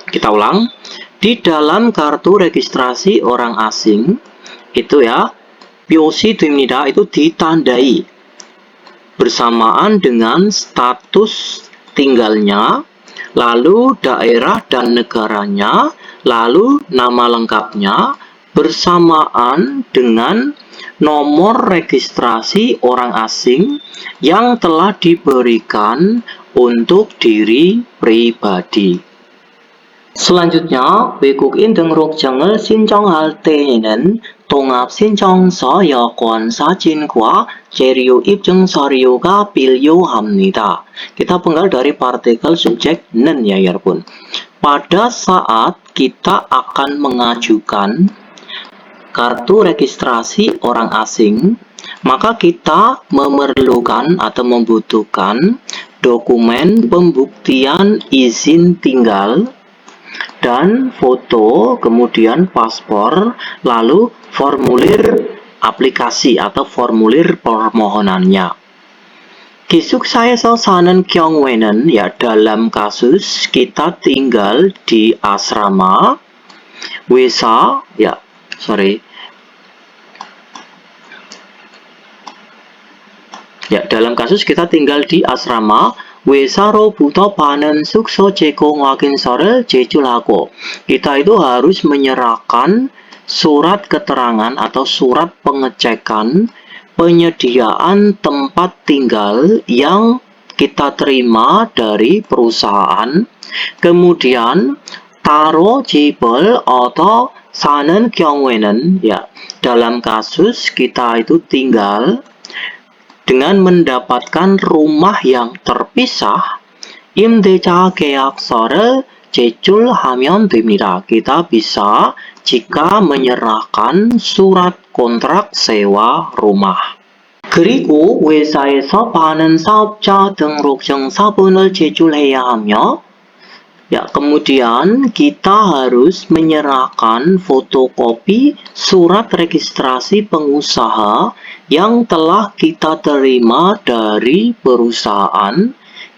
Kita ulang, di dalam kartu registrasi orang asing, itu ya, 표시됩니다, itu ditandai bersamaan dengan status tinggalnya, lalu daerah dan negaranya, lalu nama lengkapnya, bersamaan dengan nomor registrasi orang asing yang telah diberikan untuk diri pribadi. Selanjutnya, 외국인 등록증을 신청할 때에는 통합 신청서 여권 사진과 재료 입증 서류가 필요합니다. Kita penggal dari partikel subjek nen ya, yarbun. Pada saat kita akan mengajukan kartu registrasi orang asing, maka kita memerlukan atau membutuhkan dokumen pembuktian izin tinggal dan foto, kemudian paspor, lalu formulir aplikasi atau formulir permohonannya. 기숙사에서 사는 경우에는, ya dalam kasus kita tinggal di asrama, dalam kasus kita tinggal di asrama, 회사로부터 받는 숙소 제공 확인서를 제출하고, kita itu harus menyerahkan surat keterangan atau surat pengecekan penyediaan tempat tinggal yang kita terima dari perusahaan. Kemudian taruh 집을 atau 사는 경우에는, ya dalam kasus kita itu tinggal dengan mendapatkan rumah yang terpisah, 임대차 계약서를 제출하면 됩니다. Kita bisa jika menyerahkan surat kontrak sewa rumah. 그리고 회사에서 받는 사업자 등록증 사본을 제출해야 하며, ya kemudian kita harus menyerahkan fotokopi surat registrasi pengusaha yang telah kita terima dari perusahaan.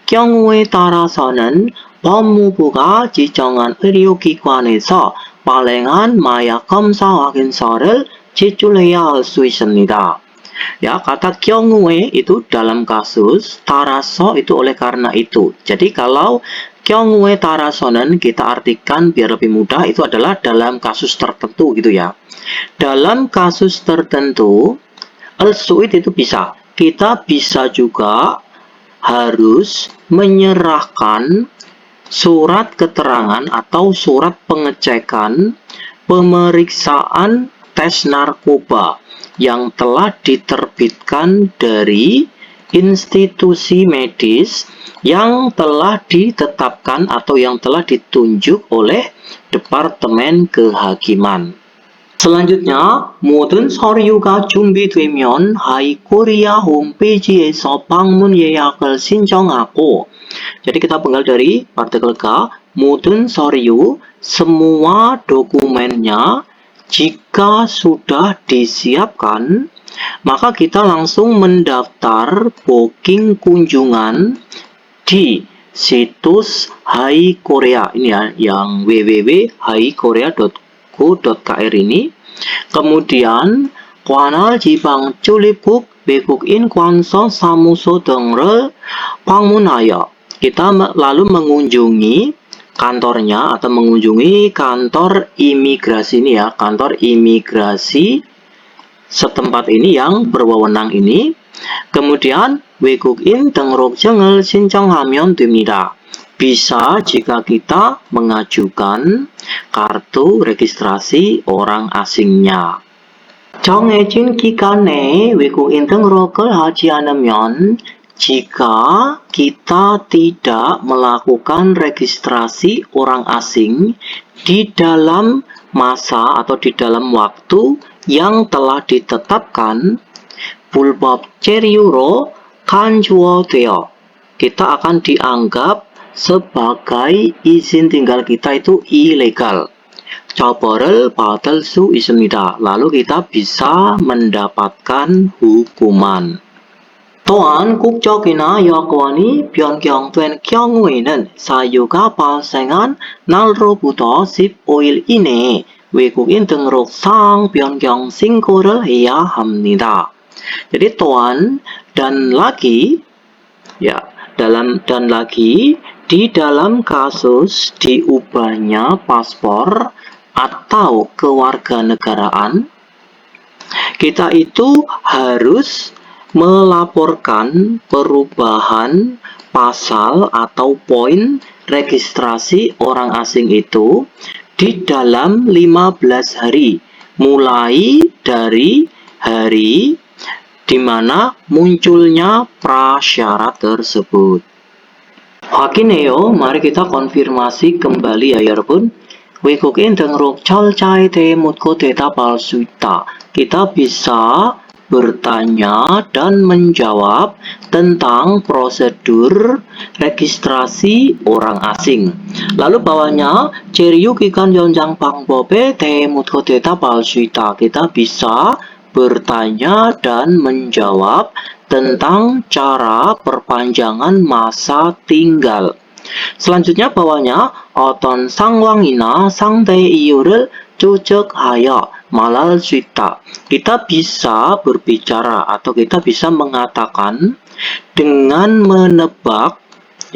경우에 따라서는 법무부가 지정한 의료기관에서 발행한 마약 검사 확인서를 제출해야 할 수 있습니다. Ya, kata 경우에 itu dalam kasus, taraso itu oleh karena itu. Jadi kalau 경우에 따라서는 kita artikan biar lebih mudah itu adalah dalam kasus tertentu gitu ya. Dalam kasus tertentu, al-su'id itu bisa. Kita bisa juga harus menyerahkan surat keterangan atau surat pengecekan pemeriksaan tes narkoba yang telah diterbitkan dari institusi medis yang telah ditetapkan atau yang telah ditunjuk oleh Departemen Kehakiman. Selanjutnya, 모든 서류가 준비되면 하이코리아 홈페이지에서 방문 예약을 신청하고. Jadi kita penggal dari partikel K, 모든 서류, semua dokumennya, jika sudah disiapkan, maka kita langsung mendaftar booking kunjungan di situs Hai Korea ini ya, yang www.haikorea.go.kr ini. Kemudian 관할 지방 출입국 외국인 관서 사무소 등을 방문하여, kita lalu mengunjungi kantornya atau mengunjungi kantor imigrasi ini ya, kantor imigrasi setempat ini yang berwenang ini. Kemudian 외국인 등록증을 신청하면 됩니다. Bisa jika kita mengajukan kartu registrasi orang asingnya. 정해진 기간 내에 외국인 등록을 하지 않으면, jika kita tidak melakukan registrasi orang asing di dalam masa atau di dalam waktu yang telah ditetapkan, 불법 체류로 간주되어, kita akan dianggap sebagai izin tinggal kita itu ilegal. 처벌을 받을 수 있습니다. Lalu kita bisa mendapatkan hukuman. 또한 국적이나 여권이 변경된 경우에는 사유가 발생한 날로부터 15일 이내에 외국인 등록상 변경 신고를 해야 합니다. Jadi 또한 dan lagi ya, dan lagi di dalam kasus diubahnya paspor atau kewarganegaraan, kita itu harus melaporkan perubahan pasal atau poin registrasi orang asing itu di dalam 15 hari mulai dari hari di mana munculnya prasyarat tersebut. 확인해요. Mari kita konfirmasi kembali ya 여러분. 외국인 등록 절차에 대해 묻고 대답할 수 있다. Kita bisa bertanya dan menjawab tentang prosedur registrasi orang asing. Lalu bawahnya 체류 기간 연장 방법에 대해 묻고 대답할 수 있다. Kita bisa bertanya dan menjawab tentang cara perpanjangan masa tinggal. Selanjutnya bawahnya 어떤 상황이나 상대의 이유를 추측하여 말할 수 있다. Kita bisa berbicara atau kita bisa mengatakan dengan menebak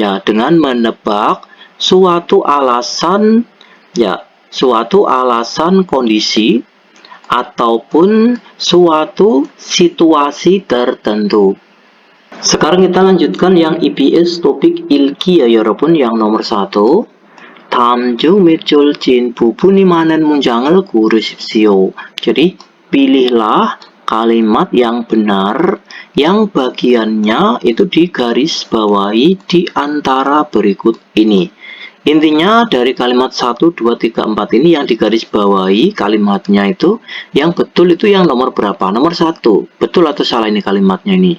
ya, dengan menebak suatu alasan ya, suatu alasan kondisi ataupun suatu situasi tertentu. Sekarang kita lanjutkan yang EBS topik 읽기 ya 여러분, yang nomor 1. 다음 중 밑줄진 부분이 많은 문장을 고르십시오. Jadi pilihlah kalimat yang benar yang bagiannya itu digaris bawahi di antara berikut ini. Intinya dari kalimat 1, 2, 3, 4 ini yang digaris bawahi kalimatnya itu, yang betul itu yang nomor berapa? Nomor 1. Betul atau salah ini kalimatnya ini?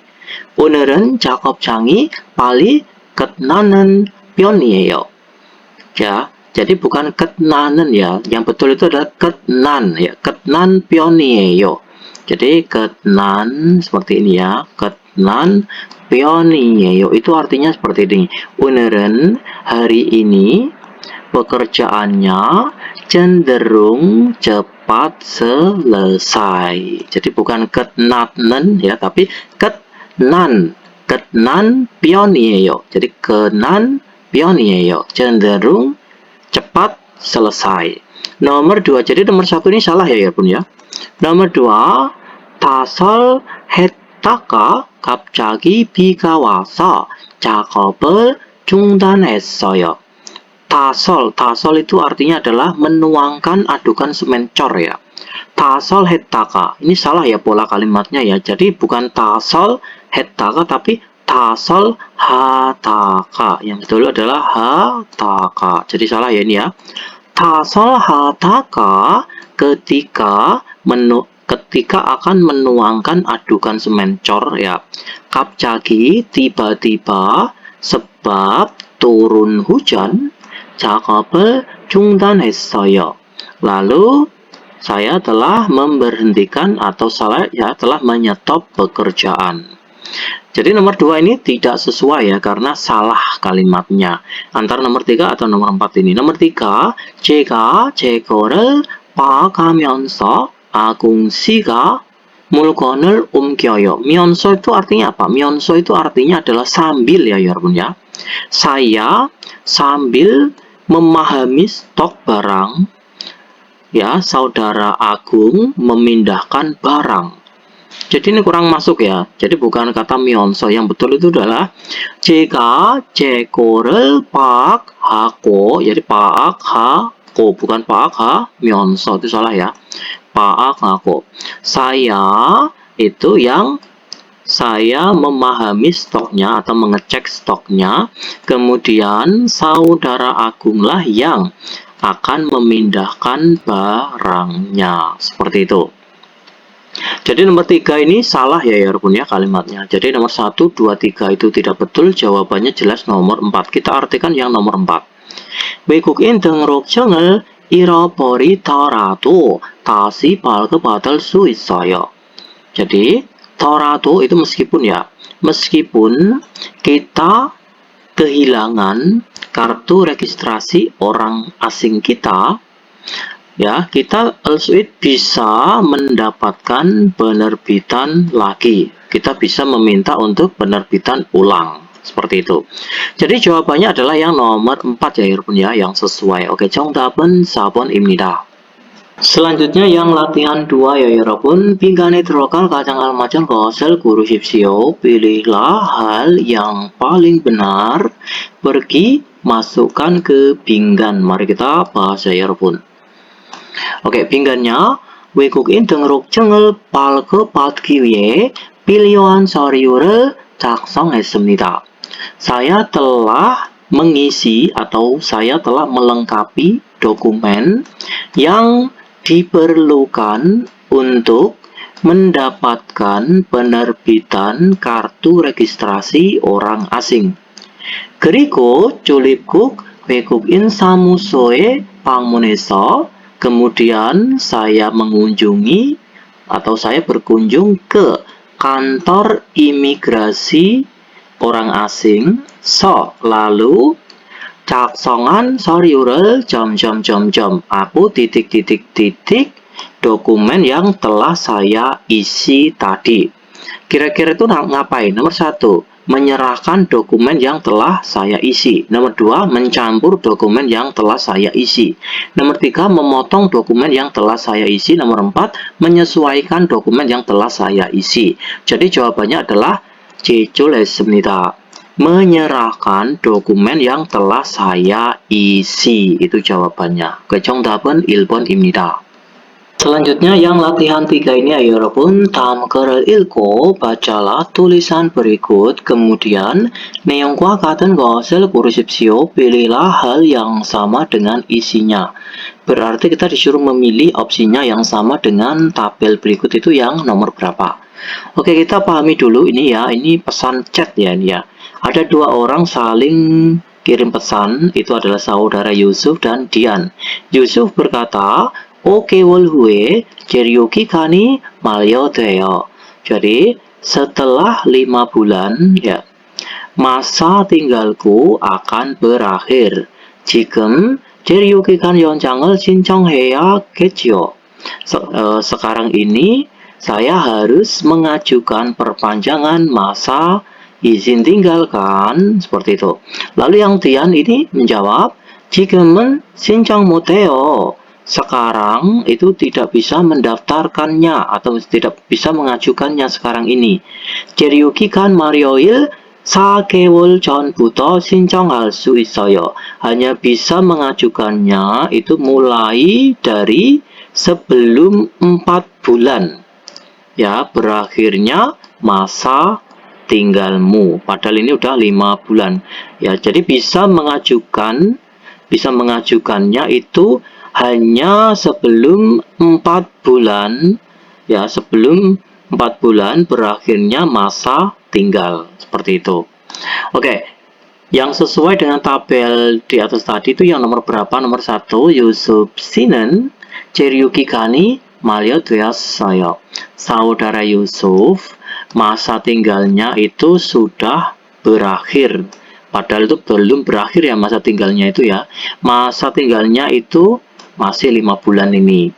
오늘은 작업장이 빨리 끝나는 편이에요. Ya, jadi bukan 끝나는 ya. Yang betul itu adalah 끝난 ya. 끝난 편이에요. Jadi 끝난 seperti ini ya. 끝난 편이에요. Itu artinya seperti ini. 오늘은 hari ini pekerjaannya cenderung cepat selesai. Jadi bukan 끝나는 ya, tapi 끝난 편이에요. Jadi 끝난 편이에요. cenderung cepat selesai. Nomor 2. Jadi nomor 1 ini salah ya 여러분 ya. Nomor 2. 다설 했다가 갑자기 비가 와서 작업을 중단했어요. Tasol itu artinya adalah menuangkan adukan semen cor ya. Tasol hetaka. Ini salah ya pola kalimatnya ya. Jadi bukan tasol hetaka tapi tasol hataka. Yang betul adalah hataka. Jadi salah ya ini ya. Tasol hataka ketika akan menuangkan adukan semen cor ya. Kapcagi tiba-tiba sebab turun hujan. 작업을 중단했어요. Lalu saya telah memberhentikan atau telah menyetop pekerjaan. Jadi nomor 2 ini tidak sesuai ya karena salah kalimatnya. Antara nomor 3 atau nomor 4 ini. Nomor 3, 제가 제 거를 봐가면서 아궁 씨가 물건을 옮겨요. 면서 itu artinya apa? 면서 itu artinya adalah sambil ya 여러분 ya. Saya sambil memahami stok barang ya, saudara Agung memindahkan barang. Jadi ini kurang masuk ya. Jadi bukan kata mionso. Yang betul itu adalah 제가 제 거를 파악하고. jadi 파악하고 bukan 파악하 mionso, itu salah ya. 파악하고. Saya itu yang saya memahami stoknya atau mengecek stoknya, kemudian saudara Agunglah yang akan memindahkan barangnya. Seperti itu. Jadi nomor 3 ini salah ya 여러분 ya kalimatnya. Jadi nomor 1, 2, 3 itu tidak betul. Jawabannya jelas nomor 4. Kita artikan yang nomor 4. 외국인 등록증을 잃어버리더라도 다시 발급받을 수 있어요. Jadi Torado itu meskipun kita kehilangan kartu registrasi orang asing kita, ya kita bisa mendapatkan penerbitan lagi. Kita bisa meminta untuk penerbitan ulang. Seperti itu. Jadi jawabannya adalah yang nomor 4 ya 여러분 ya, yang sesuai. Oke, 정답은 4번입니다. Selanjutnya yang latihan 2 ya 여러분. 빈칸에 들어갈 가장 알맞은 것을 고르십시오. Pilihlah hal yang paling benar. Pergi masukkan ke pinggan. Mari kita bahas ya 여러분. Oke, pinggannya 외국인 등록증을 발급받기 위해 필요한 서류를 작성했습니다. Saya telah mengisi atau saya telah melengkapi dokumen yang diperlukan untuk mendapatkan penerbitan kartu registrasi orang asing. 그리고 출입국 외국인 사무소에 방문해서 kemudian saya mengunjungi atau saya berkunjung ke kantor imigrasi orang asing. Lalu 작성한 서류를 aku dokumen yang telah saya isi tadi. Kira-kira itu ngapain? Nomor 1, menyerahkan dokumen yang telah saya isi. Nomor 2, mencampur dokumen yang telah saya isi. Nomor 3, memotong dokumen yang telah saya isi. Nomor 4, menyesuaikan dokumen yang telah saya isi. Jadi jawabannya adalah 제출했습니다. menyerahkan dokumen yang telah saya isi. Itu jawabannya. 정답은 1번입니다. Selanjutnya yang latihan 3 ini ya 여러분. 다음 글을 읽고 bacalah tulisan berikut. Kemudian 내용과 같은 것을 고르십시오. Pilihlah hal yang sama dengan isinya. Berarti kita disuruh memilih opsinya yang sama dengan tabel berikut itu yang nomor berapa. Oke, kita pahami dulu ini ya. Ini pesan chat ya ini ya. Ada 2 orang saling kirim pesan, itu adalah saudara Yusuf dan Dian. Yusuf berkata, "개월 후에 재료기간이 만료돼요." Jadi, setelah 5 bulan, ya, masa tinggalku akan berakhir. 지금 재료기간 연장을 신청해야겠지요. Sekarang ini, saya harus mengajukan perpanjangan masa izin tinggal kan, seperti itu. Lalu yang Tian ini menjawab, 지금은 신청 못해요. Sekarang itu tidak bisa mendaftarkannya atau tidak bisa mengajukannya sekarang ini. 재료 기간 만료일 4개월 전부터 신청할 수 있어요. Hanya bisa mengajukannya itu mulai dari sebelum 4 bulan. Ya, berakhirnya masa tinggalmu. Padahal ini udah 5 bulan. Ya, jadi bisa mengajukannya itu hanya sebelum 4 bulan. Ya, sebelum 4 bulan berakhirnya masa tinggal. Seperti itu. Oke. Yang sesuai dengan tabel di atas tadi itu yang nomor berapa? Nomor 1, Yusuf Sinan Ceryukikani Mario Duyasaya. Saudara Yusuf, masa tinggalnya itu sudah berakhir. Padahal itu belum berakhir ya masa tinggalnya itu ya. Masa tinggalnya itu masih 5 bulan ini.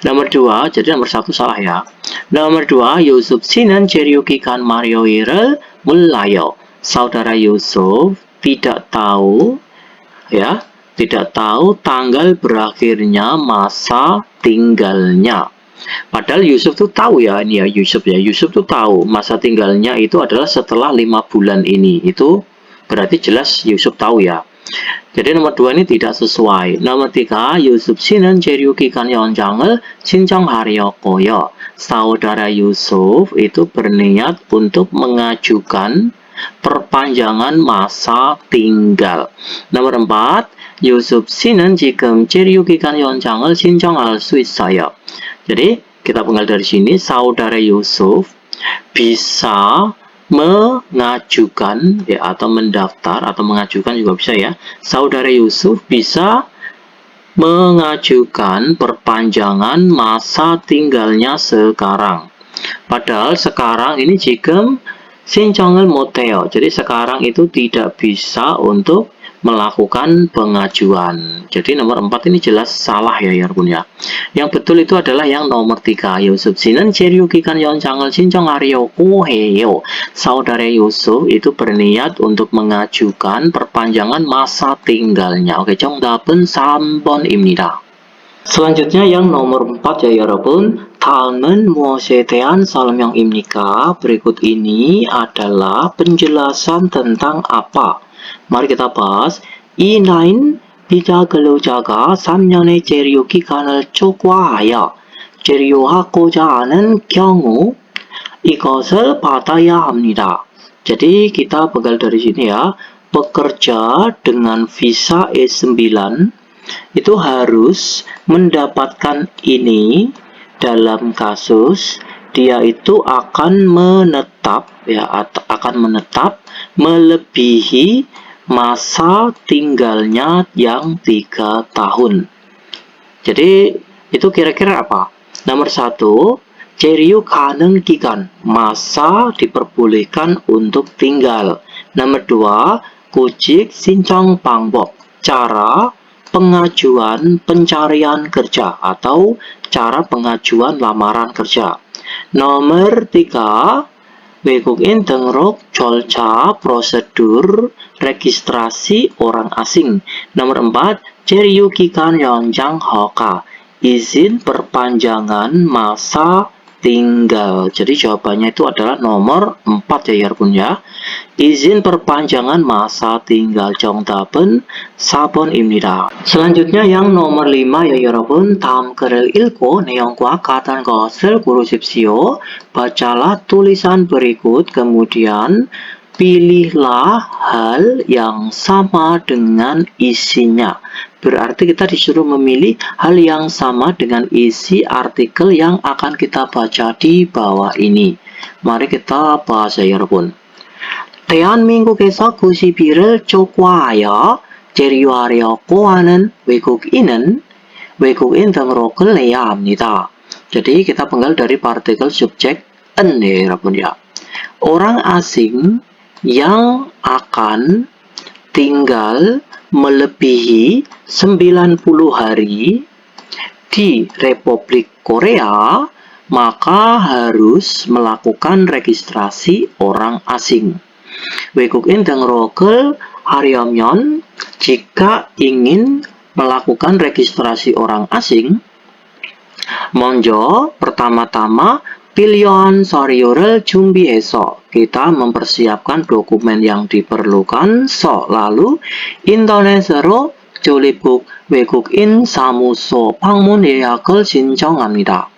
Nomor 2, jadi nomor 1 salah ya. Nomor 2, Yusuf Sinan Ceryukikan Mario Irel Mulayo. Saudara Yusuf tidak tahu ya, tidak tahu tanggal berakhirnya masa tinggalnya. Padahal Yusuf tuh tahu ya, ini ya Yusuf tuh tahu masa tinggalnya itu adalah setelah 5 bulan ini. Itu berarti jelas Yusuf tahu ya. Jadi nomor 2 ini tidak sesuai. Nomor 3, Yusuf Sinan Ceryukikan 연장을 신청하려고요. Saudara Yusuf itu berniat untuk mengajukan perpanjangan masa tinggal. Nomor 4, Yusuf Sinan 지금 체류기간 연장을 신청할 수 있어요. Jadi kita penggal dari sini, saudara Yusuf bisa mengajukan ya, atau mendaftar atau mengajukan juga bisa ya. Saudara Yusuf bisa mengajukan perpanjangan masa tinggalnya sekarang. Padahal sekarang ini 지금 신청을 못해요. Jadi sekarang itu tidak bisa untuk melakukan pengajuan. Jadi nomor 4 ini jelas salah ya 여러분 ya. Yang betul itu adalah yang nomor 3. Yusuf Sinan 체류기간 연장을 신청하려고 해요. Saudara Yusuf itu berniat untuk mengajukan perpanjangan masa tinggalnya. Oke, 정답은 3번입니다. Selanjutnya yang nomor 4 ya 여러분. 다음은 무엇에 대한 설명입니까? Berikut ini adalah penjelasan tentang apa. Mari kita bahas. 이 나인 비자 근로자가 3년의 재료 기간을 초과하여 재료하고자 하는 경우 이것을 받아야 합니다. Jadi kita pegal dari sini ya. Pekerja dengan visa E9 itu harus mendapatkan ini dalam kasus dia itu akan menetap ya, akan menetap melebihi masa tinggalnya yang 3 tahun. Jadi itu kira-kira apa? Nomor 1, 재료 가능 기간, masa diperbolehkan untuk tinggal. Nomor 2, 구직 신청 방법, cara pengajuan pencarian kerja atau cara pengajuan lamaran kerja. Nomor 3, 외국인 등록 절차 prosedur registrasi orang asing. Nomor 4, 재료 기간 연장 허가, izin perpanjangan masa tinggal. Jadi jawabannya itu adalah nomor 4 ya 여러분 ya. izin perpanjangan masa tinggal. 정답은 4번입니다. Selanjutnya yang nomor 5 ya 여러분. 다음 글을 읽고 내용과 같은 것을 고르십시오. Bacalah tulisan berikut kemudian pilihlah hal yang sama dengan isinya. Berarti kita disuruh memilih hal yang sama dengan isi artikel yang akan kita baca di bawah ini. Mari kita bahas ya 여러분. 대한민국에서 90일을 초과하여 재료하려고 하는 외국인은 외국인 등록을 해야 합니다. Jadi kita penggal dari partikel subjek en ya 여러분 ya. Orang asing yang akan tinggal melebihi 90 hari di Republik Korea, maka harus melakukan registrasi orang asing. 외국인 등록을 하려면 jika ingin melakukan registrasi orang asing, 먼저 pertama-tama pilihan 서류를 준비해서 kita mempersiapkan dokumen yang diperlukan. lalu 인터넷으로 출입국 외국인 사무소 방문 예약을 신청합니다.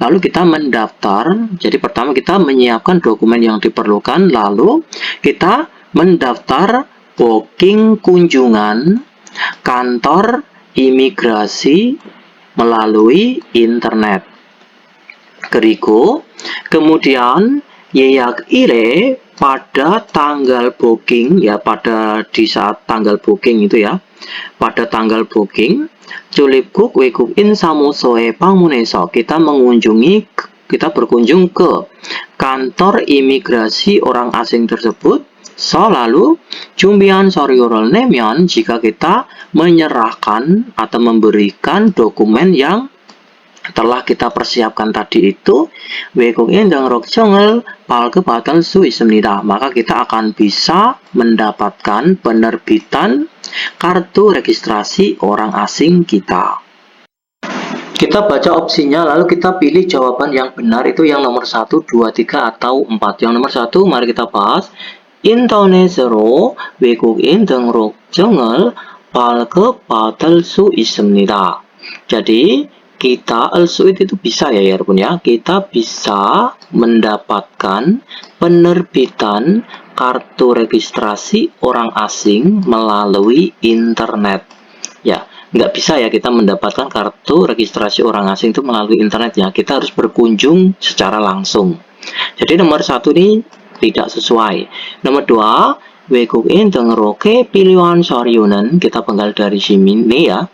Lalu kita mendaftar. Jadi pertama kita menyiapkan dokumen yang diperlukan, lalu kita mendaftar booking kunjungan kantor imigrasi melalui internet. 그리고 kemudian 예약 일에 pada tanggal booking, ya pada di saat tanggal booking itu ya, pada tanggal booking 출입국 외국인 사무소에 방문해서 kita berkunjung ke kantor imigrasi orang asing tersebut. lalu 준비한 서류를 내면 jika kita menyerahkan atau memberikan dokumen yang telah kita persiapkan tadi itu, 외국인 등록증을 발급받을 수 있습니다. Maka kita akan bisa mendapatkan penerbitan kartu registrasi orang asing kita. Kita baca opsinya, lalu kita pilih jawaban yang benar, itu yang nomor 1, 2, 3, atau 4. Yang nomor 1, mari kita bahas. 인터넷으로 외국인 등록증을 발급받을 수 있습니다. Jadi, kita al-su'id itu bisa ya 여러분 ya. Kita bisa mendapatkan penerbitan kartu registrasi orang asing melalui internet. Ya, nggak bisa ya kita mendapatkan kartu registrasi orang asing itu melalui internet ya. Kita harus berkunjung secara langsung. Jadi nomor 1 ini tidak sesuai. Nomor 2, 외국인 등록의 필요한 서류는, kita penggal dari sini ya,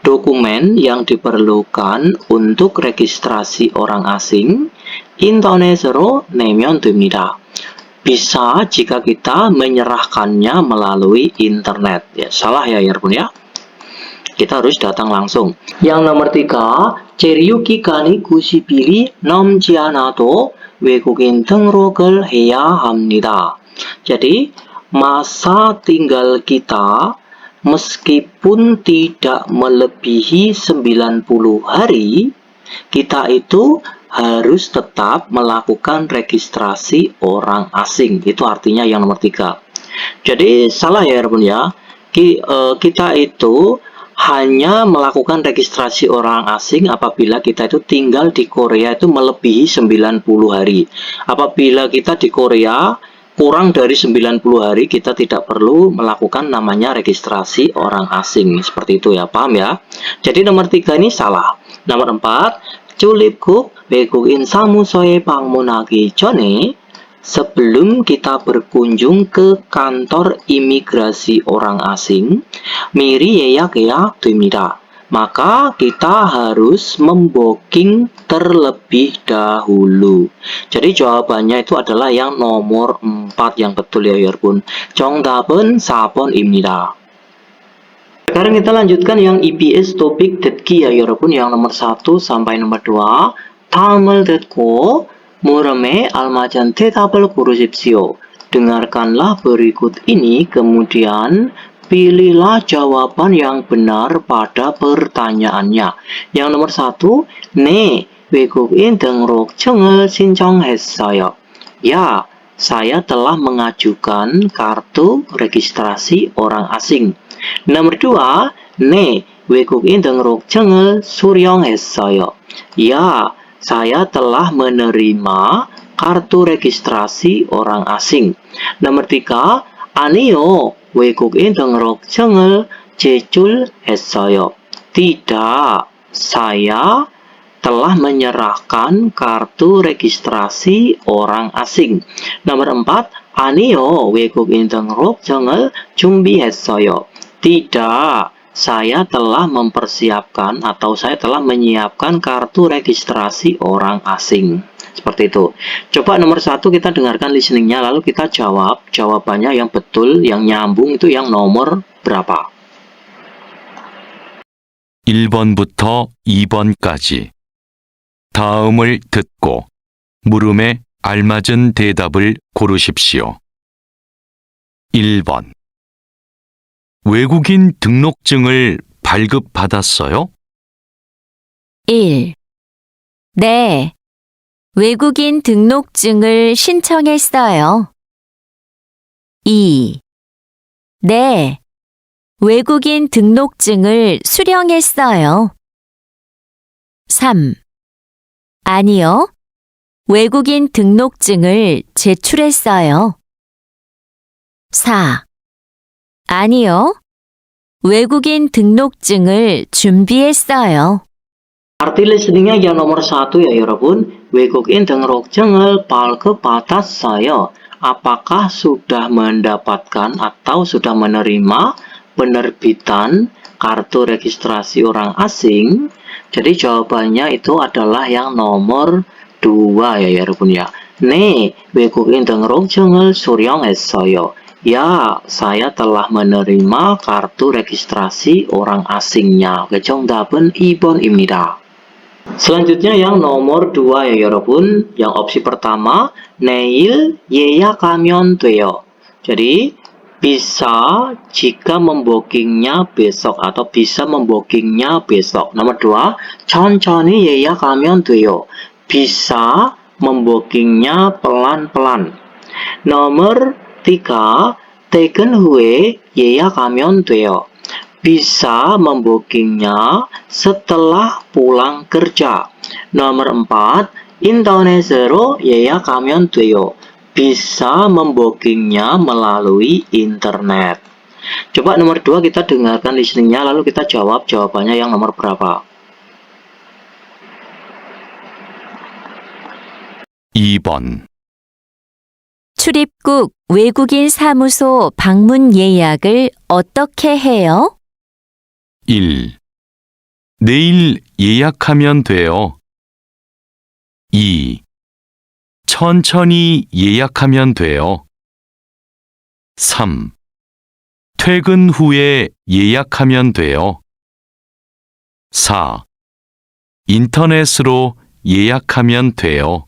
dokumen yang diperlukan untuk registrasi orang asing 인터넷으로 내면 됩니다. Bisa jika kita menyerahkannya melalui internet. Ya, salah ya 여러분 ya. Kita harus datang langsung. Yang nomor 3, 체류 기간이 90일이 넘지 않아도 외국인 등록을 해야 합니다. Jadi masa tinggal kita meskipun tidak melebihi 90 hari, kita itu harus tetap melakukan registrasi orang asing. Itu artinya yang nomor 3. Jadi salah ya teman ya. Kita itu hanya melakukan registrasi orang asing apabila kita itu tinggal di Korea itu melebihi 90 hari. Apabila kita di Korea kurang dari 90 hari, kita tidak perlu melakukan namanya registrasi orang asing. Seperti itu ya, paham ya? Jadi nomor 3 ini salah. Nomor 4, 출입국 외국인 사무소에 방문하기 전에, sebelum kita berkunjung ke kantor imigrasi orang asing, 미리 예약해야 됩니다. Maka kita harus membooking terlebih dahulu. Jadi jawabannya itu adalah yang nomor 4 yang betul ya 여러분. 정답은 4번입니다. Sekarang kita lanjutkan yang EPS topik 듣기 ya 여러분. Yang nomor 1 sampai nomor 2. 다음을 듣고 물음에 알맞은 대답을 고르십시오. Dengarkanlah berikut ini, kemudian pilihlah jawaban yang benar pada pertanyaannya. Yang nomor 1, 네, 외국인 등록증을 신청했어요. Ya, saya telah mengajukan kartu registrasi orang asing. Nomor 2, 네, 외국인 등록증을 수령했어요. Ya, saya telah menerima kartu registrasi orang asing. Nomor 3, 아니요, 외국인 등록증을 제출했어요. Tidak, saya telah menyerahkan kartu registrasi orang asing. Nomor 4, 아니요, 외국인 등록증을 준비했어요. Tidak, saya telah mempersiapkan atau saya telah menyiapkan kartu registrasi orang asing. Seperti itu. Coba nomor 1 kita dengarkan listeningnya, lalu kita jawab. Jawabannya yang betul, yang nyambung itu yang nomor berapa? 1번부터 2번까지. 다음을 듣고 물음에 알맞은 대답을 고르십시오. 1번. 외국인 등록증을 발급받았어요? 1. 네. 외국인 등록증을 신청했어요. 2. 네. 외국인 등록증을 수령했어요. 3. 아니요. 외국인 등록증을 제출했어요. 4. 아니요. 외국인 등록증을 준비했어요. Arti listeningnya yang nomor 1 ya 여러분. 외국인 등록증을 발급받았어요. Apakah sudah mendapatkan atau sudah menerima penerbitan kartu registrasi orang asing? Jadi jawabannya itu adalah yang nomor 2 ya 여러분 ya. 네, 외국인 등록증을 수령했어요. Ya, saya telah menerima kartu registrasi orang asingnya. Oke, 정답은 2번입니다. Selanjutnya yang nomor 2 ya 여러분. Yang opsi pertama, 내일 예약하면 돼요. Jadi bisa jika membokingnya besok atau bisa membokingnya besok. Nomor 2, 천천히 예약하면 돼요. Bisa membokingnya pelan-pelan. Nomor 3, 퇴근 후에 예약하면 돼요. Bisa membokingnya setelah pulang kerja. Nomor 4, 인터넷으로 예약하면 돼요. Bisa membokingnya melalui internet. Coba nomor 2 kita dengarkan listeningnya lalu kita jawab jawabannya yang nomor berapa. 2번. 출입국 외국인 사무소 방문 예약을 어떻게 해요? 1. 내일 예약하면 돼요. 2. 천천히 예약하면 돼요. 3. 퇴근 후에 예약하면 돼요. 4. 인터넷으로 예약하면 돼요.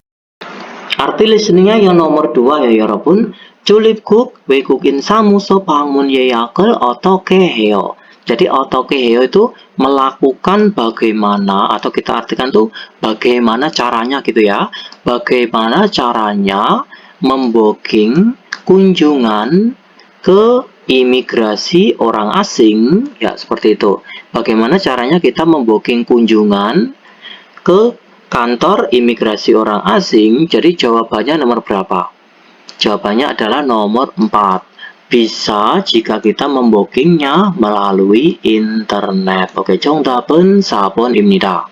Arti listeningnya yang nomor 2 ya 여러분. 출입국 외국인 사무소 방문 예약을 어떻게 해요? Jadi 어떻게 해요 itu melakukan bagaimana atau kita artikan tuh bagaimana caranya gitu ya. Bagaimana caranya membooking kunjungan ke imigrasi orang asing ya seperti itu. Bagaimana caranya kita membooking kunjungan ke kantor imigrasi orang asing? Jadi jawabannya nomor berapa? Jawabannya adalah nomor 4. Bisa jika kita membookingnya melalui internet. Oke, 정답은 4번입니다.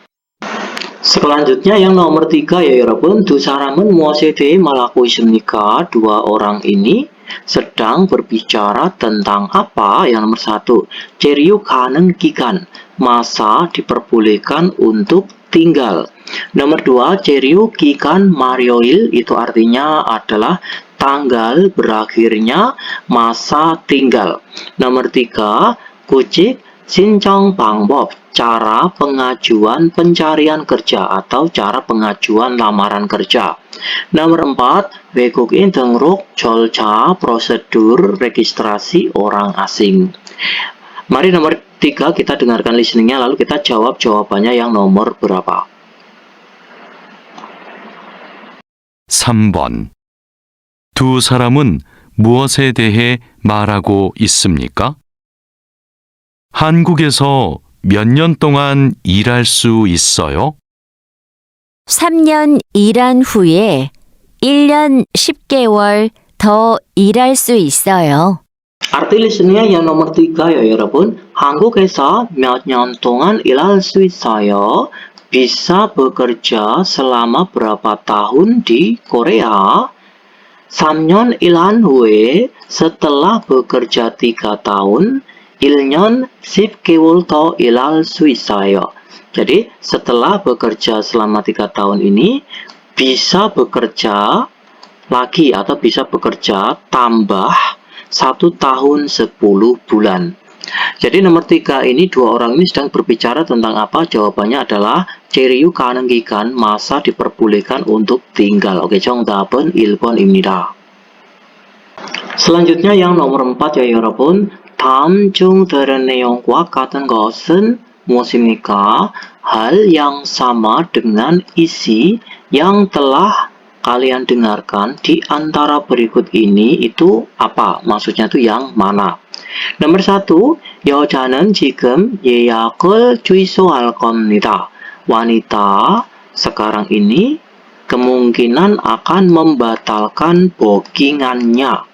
Selanjutnya yang nomor 3 ya 여러분. 두 사람은 무엇에 대해 말하고 있습니까? Dua orang ini sedang berbicara tentang apa? Yang nomor 1, 체류 가능 기간, masa diperbolehkan untuk tinggal. Nomor 2, 체류 기간 만료일, itu artinya adalah tanggal berakhirnya masa tinggal. Nomor 3, 구직 신청 방법, cara pengajuan pencarian kerja atau cara pengajuan lamaran kerja. Nomor 4, 외국인 등록 절차, prosedur registrasi orang asing. Mari nomor 3 kita dengarkan listeningnya lalu kita jawab jawabannya yang nomor berapa. 3번. 두 사람은 무엇에 대해 말하고 있습니까? 한국에서 몇 년 동안 일할 수 있어요? 3년 일한 후에 1년 10개월 더 일할 수 있어요. Arti listeningnya yang nomor 3 ya 여러분. 한국에서 몇 년 동안 일할 수 있어요. Bisa bekerja selama berapa tahun di Korea? 3년 일한 후에 setelah bekerja 3 tahun 1년 10개월 더 일할 수 있어요. Jadi setelah bekerja selama 3 tahun ini bisa bekerja lagi atau bisa bekerja tambah 1 tahun 10 bulan. Jadi nomor 3 ini dua orang ini sedang berbicara tentang apa? Jawabannya adalah 체류 가능 기간, masa diperbolehkan untuk tinggal. Oke, 정답은 1번입니다. Selanjutnya yang nomor 4 ya 여러분. 다음 중 들은 내용과 같은 것은 무엇입니까? Hal yang sama dengan isi yang telah kalian dengarkan di antara berikut ini itu apa? Maksudnya itu yang mana? Nomor 1, 여자는 지금 예약을 취소할 겁니다. Wanita sekarang ini kemungkinan akan membatalkan bookingannya.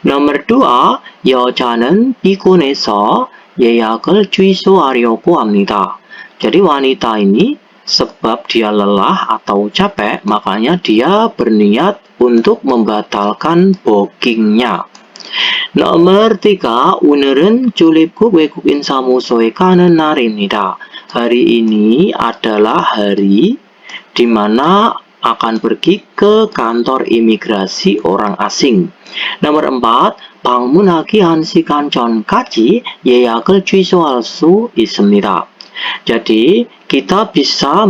Nomor 2, 여자는 피곤해서 예약을 취소하려고 합니다. Jadi wanita ini sebab dia lelah atau capek, makanya dia berniat untuk membatalkan bookingnya. Nomor 3, 오늘은 출입국 외국인 사무소에 가는 날입니다. Hari ini adalah hari di mana akan pergi ke kantor imigrasi orang asing. Nomor 4, 방문하기 1시간 전까지 예약을 취소할 수 있습니다. Jadi kita bisa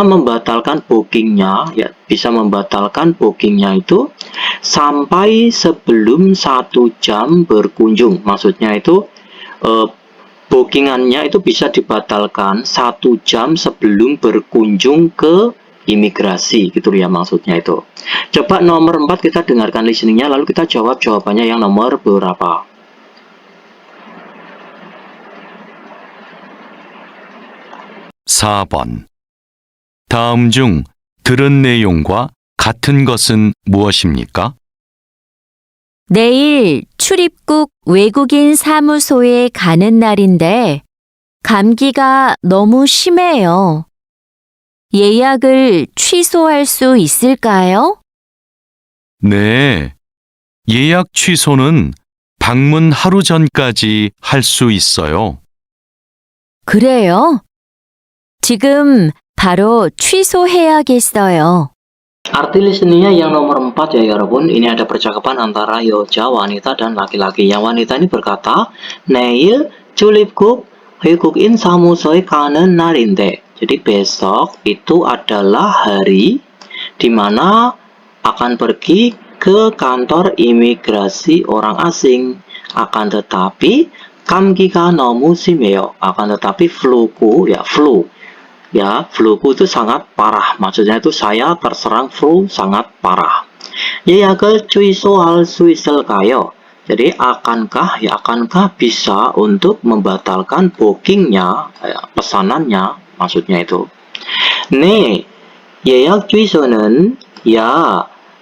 membatalkan bookingnya, ya, bisa membatalkan bookingnya itu sampai sebelum 1 jam berkunjung. Maksudnya itu bookingannya itu bisa dibatalkan 1 jam sebelum berkunjung ke imigrasi, gitu ya maksudnya itu. Coba nomor 4 kita dengarkan listeningnya, lalu kita jawab jawabannya yang nomor berapa. (4번) 다음 중 들은 내용과 같은 것은 무엇입니까? 내일 출입국 외국인 사무소에 가는 날인데 감기가 너무 심해요. 예약을 취소할 수 있을까요? 네. 예약 취소는 방문 하루 전까지 할 수 있어요. 그래요? 지금 바로 취소해야겠어요. Arti listeningnya yang nomor 4 ya 여러분. Ini ada percakapan antara 여자, wanita dan laki-laki. Yang wanita ini berkata, 내일 출입국 외국인 사무소에 가는 날인데. Jadi besok itu adalah hari di mana akan pergi ke kantor imigrasi orang asing. Akan tetapi 감기가 너무 심해요. Akan tetapi fluku itu sangat parah. Maksudnya itu saya terserang flu sangat parah. 예약을 취소할 수 있을까요? Jadi akankah bisa untuk membatalkan bookingnya, pesanannya, maksudnya itu. 네, 예약 취소는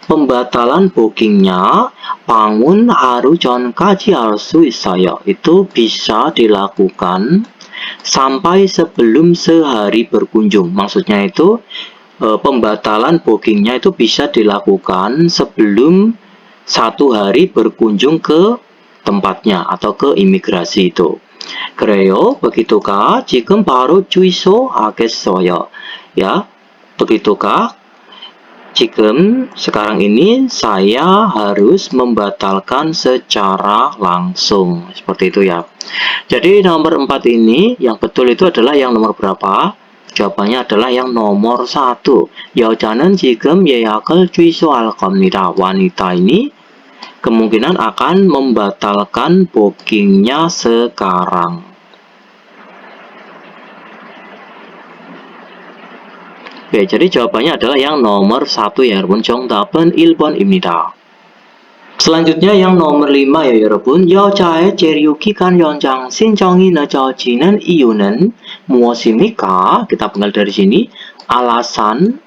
pembatalan bookingnya 방문 하루 전까지 할 수 있어요. Itu bisa dilakukan sampai sebelum sehari berkunjung. Maksudnya itu pembatalan bookingnya itu bisa dilakukan sebelum 1 hari berkunjung ke tempatnya atau ke imigrasi itu. 그래요? begitukah? 지금 바로 취소하겠어요. Ya, begitukah? 지금 sekarang ini saya harus membatalkan secara langsung. Seperti itu ya. Jadi nomor 4 ini yang betul itu adalah yang nomor berapa? Jawabannya adalah yang nomor 1. 여자는 지금 예약을 취소할 겁니다. Wanita ini kemungkinan akan membatalkan bookingnya sekarang. Oke, jadi jawabannya adalah yang nomor 1 ya 여러분. 정답은 1번입니다. Selanjutnya yang nomor 5 ya 여러분. 여자의 재료 기간 연장 신청이 늦어지는 이유는 무엇입니까? Kita pengal dari sini. Alasan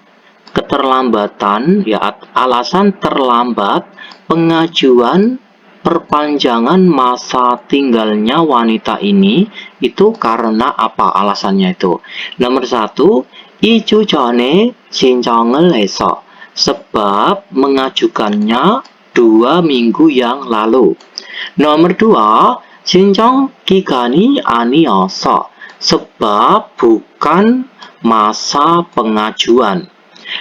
keterlambatan, ya, alasan terlambat pengajuan perpanjangan masa tinggalnya wanita ini itu karena apa alasannya itu? Nomor 1, 2주 전에 신청을 해서, sebab mengajukannya 2 minggu yang lalu. Nomor 2, 신청 기간이 아니어서, sebab bukan masa pengajuan.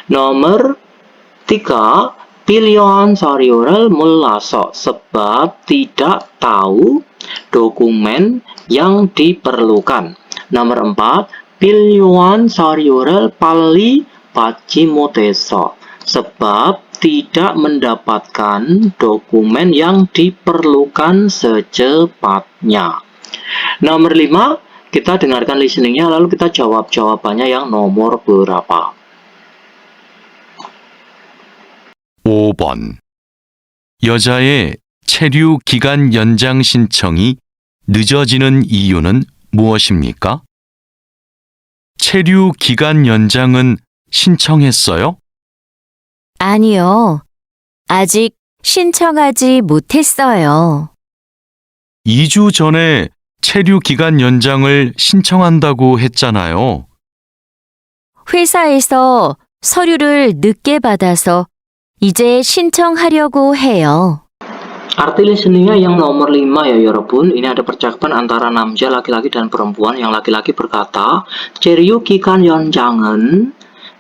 Nomor 3, 필요한 서류를 몰라서, sebab tidak tahu dokumen yang diperlukan. Nomor 4, 필요한 서류를 빨리 받지 못해서, sebab tidak mendapatkan dokumen yang diperlukan secepatnya. Nomor 5, kita dengarkan listeningnya lalu kita jawab jawabannya yang nomor berapa. 5번. 여자의 체류 기간 연장 신청이 늦어지는 이유는 무엇입니까? 체류 기간 연장은 신청했어요? 아니요. 아직 신청하지 못했어요. 2주 전에 체류 기간 연장을 신청한다고 했잖아요. 회사에서 서류를 늦게 받아서 이제 신청하려고 해요. Arti listeningnya yang nomor 5 ya 여러분. Ini ada percakapan antara namja laki-laki dan perempuan. Yang laki-laki berkata, 체류 기간 연장은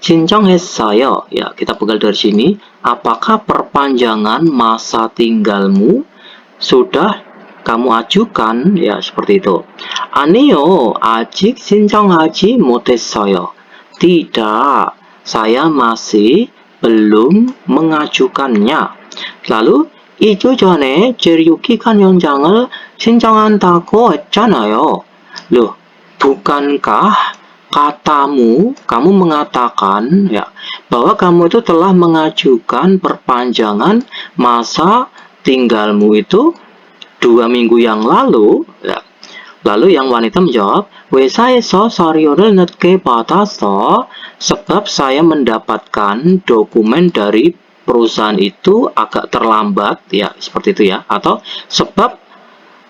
신청했어요. Ya, kita pegal dari sini. Apakah perpanjangan masa tinggalmu sudah kamu ajukan? Ya, seperti itu. 아니요, 아직 신청하지 못했어요. Tidak, saya masih belum mengajukannya. Lalu 2주 전에 체류 기간 연장을 신청한다고 했잖아요. Loh, bukankah kamu mengatakan ya bahwa kamu itu telah mengajukan perpanjangan masa tinggalmu itu 2 minggu yang lalu ya. Lalu yang wanita menjawab, 회사에서 서류를 늦게 받아서 sebab saya mendapatkan dokumen dari perusahaan itu agak terlambat ya, seperti itu ya, atau sebab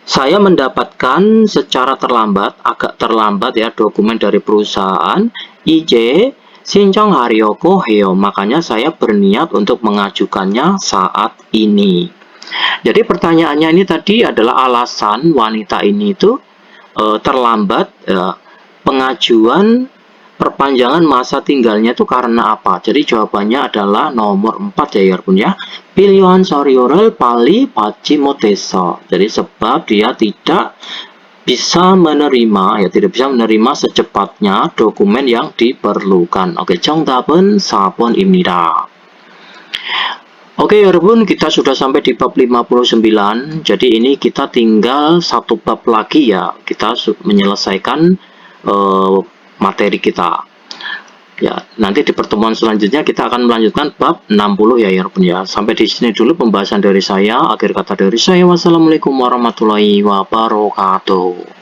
saya mendapatkan secara terlambat, agak terlambat ya dokumen dari perusahaan. 이제 신청하려고 해요. Makanya saya berniat untuk mengajukannya saat ini. Jadi pertanyaannya ini tadi adalah alasan wanita ini itu terlambat pengajuan perpanjangan masa tinggalnya itu karena apa? Jadi jawabannya adalah nomor 4 ya 여러분 ya. 필요한 서류를 빨리 받지 못해서. Jadi sebab dia tidak bisa menerima ya, tidak bisa menerima secepatnya dokumen yang diperlukan. Oke, 정답은 4번입니다. Oke 여러분, kita sudah sampai di bab 59. Jadi ini kita tinggal satu bab lagi ya. Kita menyelesaikan materi kita. Ya, nanti di pertemuan selanjutnya kita akan melanjutkan bab 60 ya Yarbun ya. Sampai di sini dulu pembahasan dari saya. Akhir kata dari saya, wassalamualaikum warahmatullahi wabarakatuh.